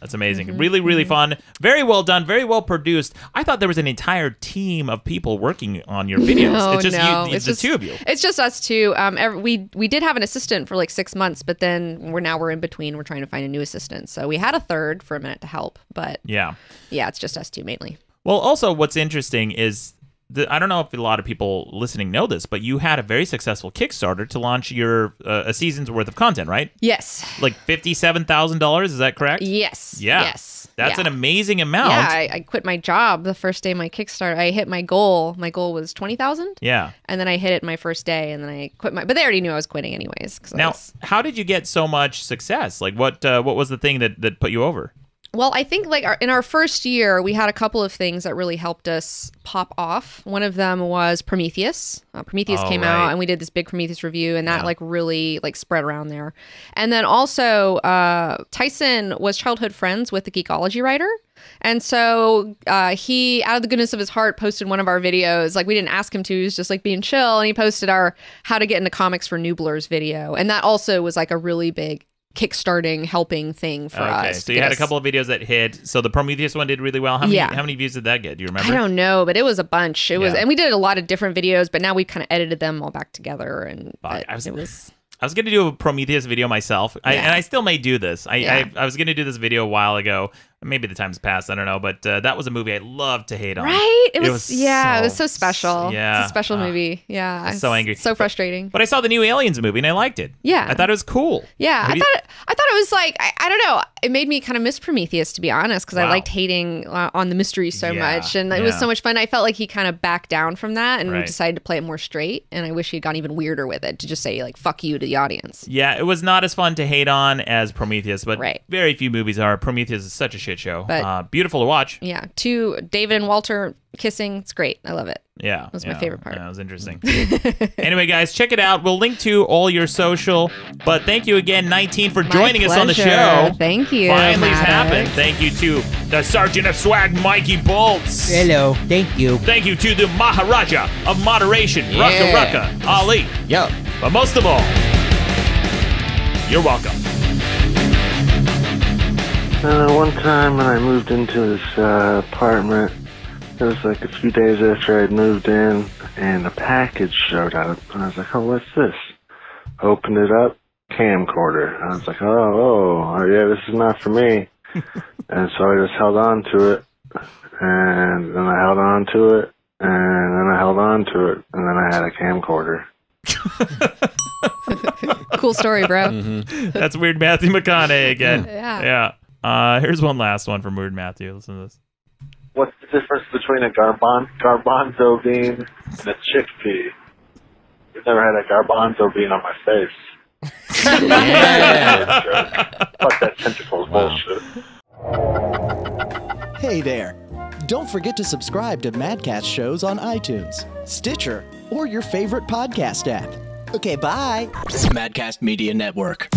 That's amazing. Really, really fun. Very well done. Very well produced. I thought there was an entire team of people working on your videos. It's just the two of you. It's just us two. We did have an assistant for like 6 months, but then we're in between. We're trying to find a new assistant. So we had a third for a minute to help, but yeah, it's just us two mainly. Well, also what's interesting is I don't know if a lot of people listening know this, but you had a very successful Kickstarter to launch your a season's worth of content, right? Yes. Like $57,000, is that correct? Yes. Yeah. Yes. That's an amazing amount. Yeah, I quit my job the first day of my Kickstarter. I hit my goal. My goal was 20,000. Yeah. And then I hit it my first day, and then I quit my. But they already knew I was quitting anyways. Now, how did you get so much success? Like, what was the thing that put you over? Well, I think like in our first year, we had a couple of things that really helped us pop off. One of them was Prometheus. Prometheus came out, and we did this big Prometheus review, and that like really like spread around there. And then also, Tyson was childhood friends with the Geekology writer. And so he, out of the goodness of his heart, posted one of our videos. Like, we didn't ask him to. He was just like being chill. And he posted our How to Get into Comics for Nooblers video. And that also was like a really big kickstarting helping thing for us. Okay, so you had a couple of videos that hit. So the Prometheus one did really well. How many views did that get? Do you remember? I don't know, but it was a bunch. It was, and we did a lot of different videos, but now we've kind of edited them all back together, and I was going to do a Prometheus video myself, and I still may do this. I was going to do this video a while ago. Maybe the time's passed. I don't know, but that was a movie I loved to hate on. Right? It was so special. Yeah, it's a special movie. Yeah, I was so angry, so frustrating. But I saw the new Aliens movie and I liked it. Yeah, I thought it was cool. Yeah, I thought it was like I don't know. It made me kind of miss Prometheus, to be honest, because I liked hating on the mystery so much, and it was so much fun. I felt like he kind of backed down from that and decided to play it more straight. And I wish he'd gone even weirder with it, to just say like "fuck you" to the audience. Yeah, it was not as fun to hate on as Prometheus, but very few movies are. Prometheus is such a shit show. But, beautiful to watch. Yeah, David and Walter kissing. It's great. I love it. Yeah. That was my favorite part. That was interesting. Anyway, guys, check it out. We'll link to all your social. But thank you again, 19, for joining us on the show. Thank you. Finally happened. Thank you to the Sergeant of Swag, Mikey Bolts. Hello. Thank you. Thank you to the Maharaja of Moderation, Rucka, Ali. Yo. But most of all, you're welcome. One time when I moved into this apartment, it was like a few days after I'd moved in, and a package showed up, and I was like, oh, what's this? Opened it up, camcorder. I was like, oh, yeah, this is not for me. And so I just held on to it, and then I held on to it, and then I held on to it, and then I had a camcorder. Cool story, bro. That's Weird Matthew McConaughey again. Yeah. Here's one last one from Weird Matthew. Listen to this. What's the difference between a garbanzo bean and a chickpea? I've never had a garbanzo bean on my face. Fuck that tentacles bullshit. Hey there. Don't forget to subscribe to Madcast shows on iTunes, Stitcher, or your favorite podcast app. Okay, bye. Madcast Media Network.